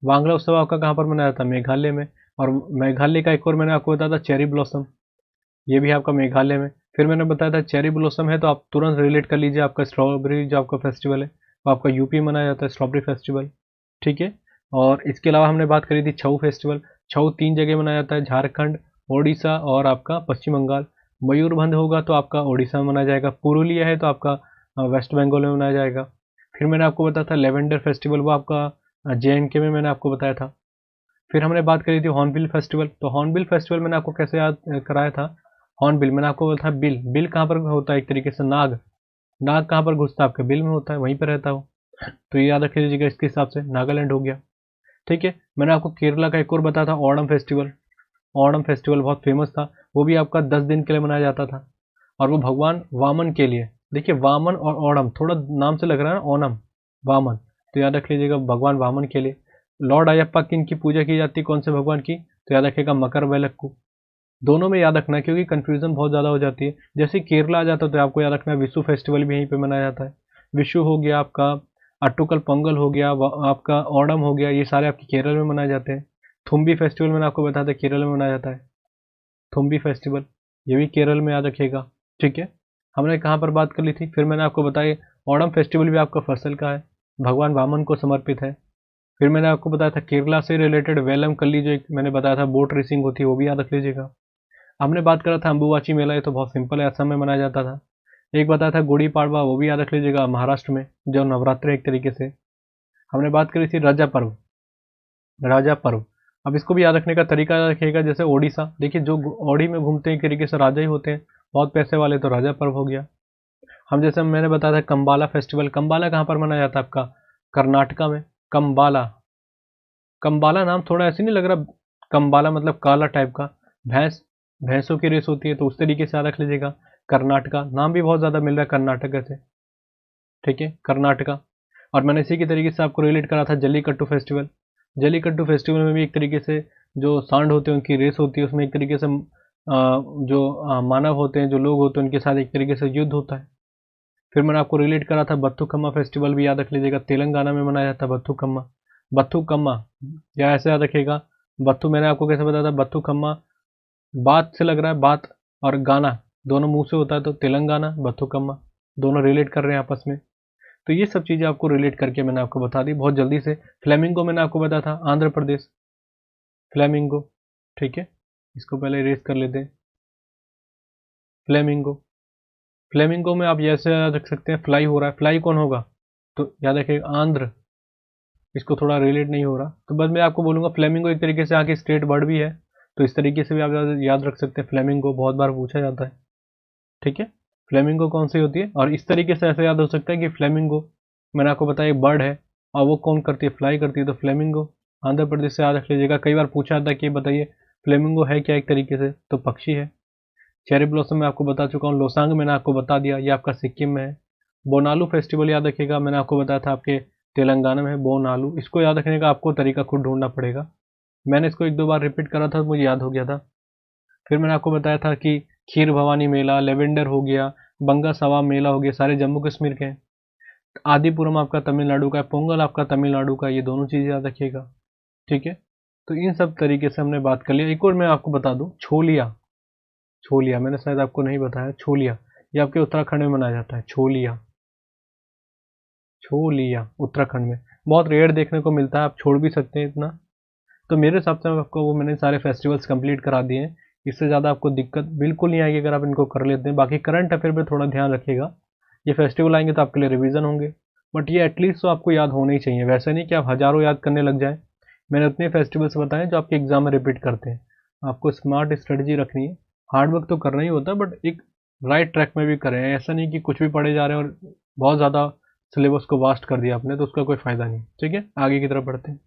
वांगला उत्सव आपका कहाँ पर मनाया जाता है? मेघालय में। और मेघालय का एक और मैंने आपको बताया था चेरी ब्लॉसम, ये भी आपका मेघालय में। फिर मैंने बताया था चेरी ब्लॉसम है तो आप तुरंत रिलेट कर लीजिए, आपका स्ट्रॉबेरी जो आपका फेस्टिवल है वो आपका यूपी मनाया जाता है, स्ट्रॉबेरी फेस्टिवल, ठीक है। और इसके अलावा हमने बात करी थी छऊ फेस्टिवल। छऊ 3 जगह मनाया जाता है, झारखंड, ओडिशा और आपका पश्चिम बंगाल। मयूरभंज होगा तो आपका ओडिशा में मनाया जाएगा, पुरुलिया है तो आपका वेस्ट बंगाल में मनाया जाएगा। फिर मैंने आपको बताया था लेवेंडर फेस्टिवल, वो आपका JNK में मैंने आपको बताया था। फिर हमने बात करी थी हॉर्नबिल फेस्टिवल। तो हॉर्नबिल फेस्टिवल मैंने आपको कैसे याद कराया था? हॉर्नबिल मैंने आपको बोला था, बिल, बिल कहाँ पर होता है? एक तरीके से नाग, नाग कहाँ पर घुसता है? आपके बिल में होता है, वहीं पर रहता हो। तो ये याद रख लीजिएगा, इसके हिसाब से नागालैंड हो गया, ठीक है। मैंने आपको केरला का एक और बताया था, ओणम फेस्टिवल। ओणम फेस्टिवल बहुत फेमस था, वो भी आपका 10 दिन के लिए मनाया जाता था, और वो भगवान वामन के लिए। देखिए वामन और ओणम थोड़ा नाम से लग रहा है ना, ओणम वामन, तो याद रख लीजिएगा भगवान वामन के लिए। लॉर्ड अयप्पा की इनकी पूजा की जाती है, कौन से भगवान की? तो याद रखिएगा मकर वेलक्कू। दोनों में याद रखना है क्योंकि कंफ्यूजन बहुत ज़्यादा हो जाती है। जैसे केरला आ जाता है तो आपको याद रखना है विशु फेस्टिवल भी यहीं पे मनाया जाता है। विशु हो गया आपका, अट्टुकल पोंगल हो गया, आपका ओणम हो गया, ये सारे आपके केरल में मनाए जाते हैं। थुम्बी फेस्टिवल मैंने आपको बताया था केरल में मनाया जाता है, थुम्बी फेस्टिवल, ये भी केरल में याद रखिएगा, ठीक है। हमने कहाँ पर बात कर ली थी? फिर मैंने आपको बताया ओणम फेस्टिवल भी आपका फसल का है, भगवान वामन को समर्पित है। फिर मैंने आपको बताया था केरला से रिलेटेड वेलम कल्ली, जो एक मैंने बताया था बोट रेसिंग होती है, वो भी याद रख लीजिएगा। हमने बात करा था अम्बुबाची मेला, ये तो बहुत सिंपल है, असम में मनाया जाता था। एक बताया था गुड़ी पाड़वा, वो भी याद रख लीजिएगा, महाराष्ट्र में, जो नवरात्र एक तरीके से। हमने बात करी थी राजा पर्व, राजा पर्व। अब इसको भी याद रखने का तरीका याद रखिएगा, जैसे ओडिशा, देखिए जो ओडी में घूमते हैं एक तरीके से राजा ही होते हैं, बहुत पैसे वाले, तो राजा पर्व हो गया। हम जैसे मैंने बताया था कंबाला फेस्टिवल। कंबाला कहाँ पर मनाया जाता है आपका? कर्नाटका में, कंबाला। कंबाला नाम थोड़ा ऐसे नहीं लग रहा? कंबाला मतलब काला टाइप का, भैंस, भैंसों की रेस होती है, तो उस तरीके से याद रख लीजिएगा। कर्नाटका नाम भी बहुत ज़्यादा मिल रहा है कर्नाटक से, ठीक है, कर्नाटका। और मैंने इसी के तरीके से आपको रिलेट करा था जल्लीकट्टू फेस्टिवल। जल्लीकट्टू फेस्टिवल में भी एक तरीके से जो सांड होते हैं उनकी रेस होती है, उसमें एक तरीके से जो मानव होते हैं, जो लोग होते हैं, उनके साथ एक तरीके से युद्ध होता है। फिर मैंने आपको रिलेट करा था बथुकम्मा फेस्टिवल, भी याद रख लीजिएगा, तेलंगाना में मनाया जाता है बथुकम्मा। बथुकम्मा या ऐसे याद रखिएगा, बत्थू मैंने आपको कैसे बताया था? बथुकम्मा बात से लग रहा है, बात और गाना दोनों मुंह से होता है, तो तेलंगाना, बथुकम्मा, दोनों रिलेट कर रहे हैं आपस में। तो ये सब चीज़ें आपको रिलेट करके मैंने आपको बता दी बहुत जल्दी से। फ्लेमिंगो मैंने आपको बताया था, आंध्र प्रदेश, फ्लेमिंगो, ठीक है। इसको पहले इरेज कर लेते हैं, फ्लेमिंगो। फ्लेमिंगो में आप ऐसे याद रख सकते हैं, फ्लाई हो रहा है, फ्लाई कौन होगा? तो याद रखिएगा आंध्र, इसको थोड़ा रिलेट नहीं हो रहा, तो बस मैं आपको बोलूँगा फ्लेमिंगो एक तरीके से आगे स्टेट बर्ड भी है, तो इस तरीके से भी आप याद रख सकते हैं फ्लेमिंगो, बहुत बार पूछा जाता है, ठीक है। फ्लेमिंगो कौन सी होती है? और इस तरीके से ऐसे याद हो सकता है कि फ्लेमिंगो मैंने आपको बताया एक बर्ड है, और वो कौन करती है? फ्लाई करती है, तो फ्लेमिंगो आंध्र प्रदेश से याद रख लीजिएगा। कई बार पूछा जाता है कि बताइए फ्लेमिंगो है क्या? एक तरीके से तो पक्षी है। चेरी ब्लॉसम मैं आपको बता चुका हूँ, लोसांग मैंने आपको बता दिया, ये आपका सिक्किम में है। बोनालू फेस्टिवल याद रखिएगा, मैंने आपको बताया था आपके तेलंगाना में है बोनालू, इसको याद रखने का आपको तरीका खुद ढूंढना पड़ेगा, मैंने इसको 1-2 बार रिपीट करा था तो मुझे याद हो गया था। फिर मैंने आपको बताया था कि खीर भवानी मेला, लेवेंडर हो गया, बंगा सवा मेला हो गया, सारे जम्मू कश्मीर के हैं। आदिपुरम आपका तमिलनाडु का है, पोंगल आपका तमिलनाडु का है, ये दोनों चीज़ें याद रखिएगा, ठीक है। तो इन सब तरीके से हमने बात कर लिया। एक और मैं आपको बता दूं, छोलिया, छोलिया मैंने शायद आपको नहीं बताया, छोलिया ये आपके उत्तराखंड में मनाया जाता है, छोलिया, छोलिया उत्तराखंड में बहुत रेयर देखने को मिलता है, आप छोड़ भी सकते हैं इतना। तो मेरे हिसाब से आपको वो मैंने सारे फेस्टिवल्स कंप्लीट करा दिए हैं, इससे ज़्यादा आपको दिक्कत बिल्कुल नहीं आएगी अगर आप इनको कर लेते हैं। बाकी करंट अफेयर पे थोड़ा ध्यान रखिएगा, ये फेस्टिवल आएंगे तो आपके लिए रिवीजन होंगे, बट ये एटलीस्ट तो आपको याद होने ही चाहिए, वैसे नहीं कि आप हज़ारों याद करने लग जाएँ। मैंने उतने फेस्टिवल्स बताए जो आपके एग्जाम में रिपीट करते हैं। आपको स्मार्ट स्ट्रेटजी रखनी है, हार्ड वर्क तो करना ही होता है, बट एक राइट ट्रैक में भी करें, ऐसा नहीं कि कुछ भी पढ़े जा रहे हैं और बहुत ज़्यादा सिलेबस को वास्ट कर दिया आपने, तो उसका कोई फ़ायदा नहीं, ठीक है। आगे की तरफ बढ़ते हैं।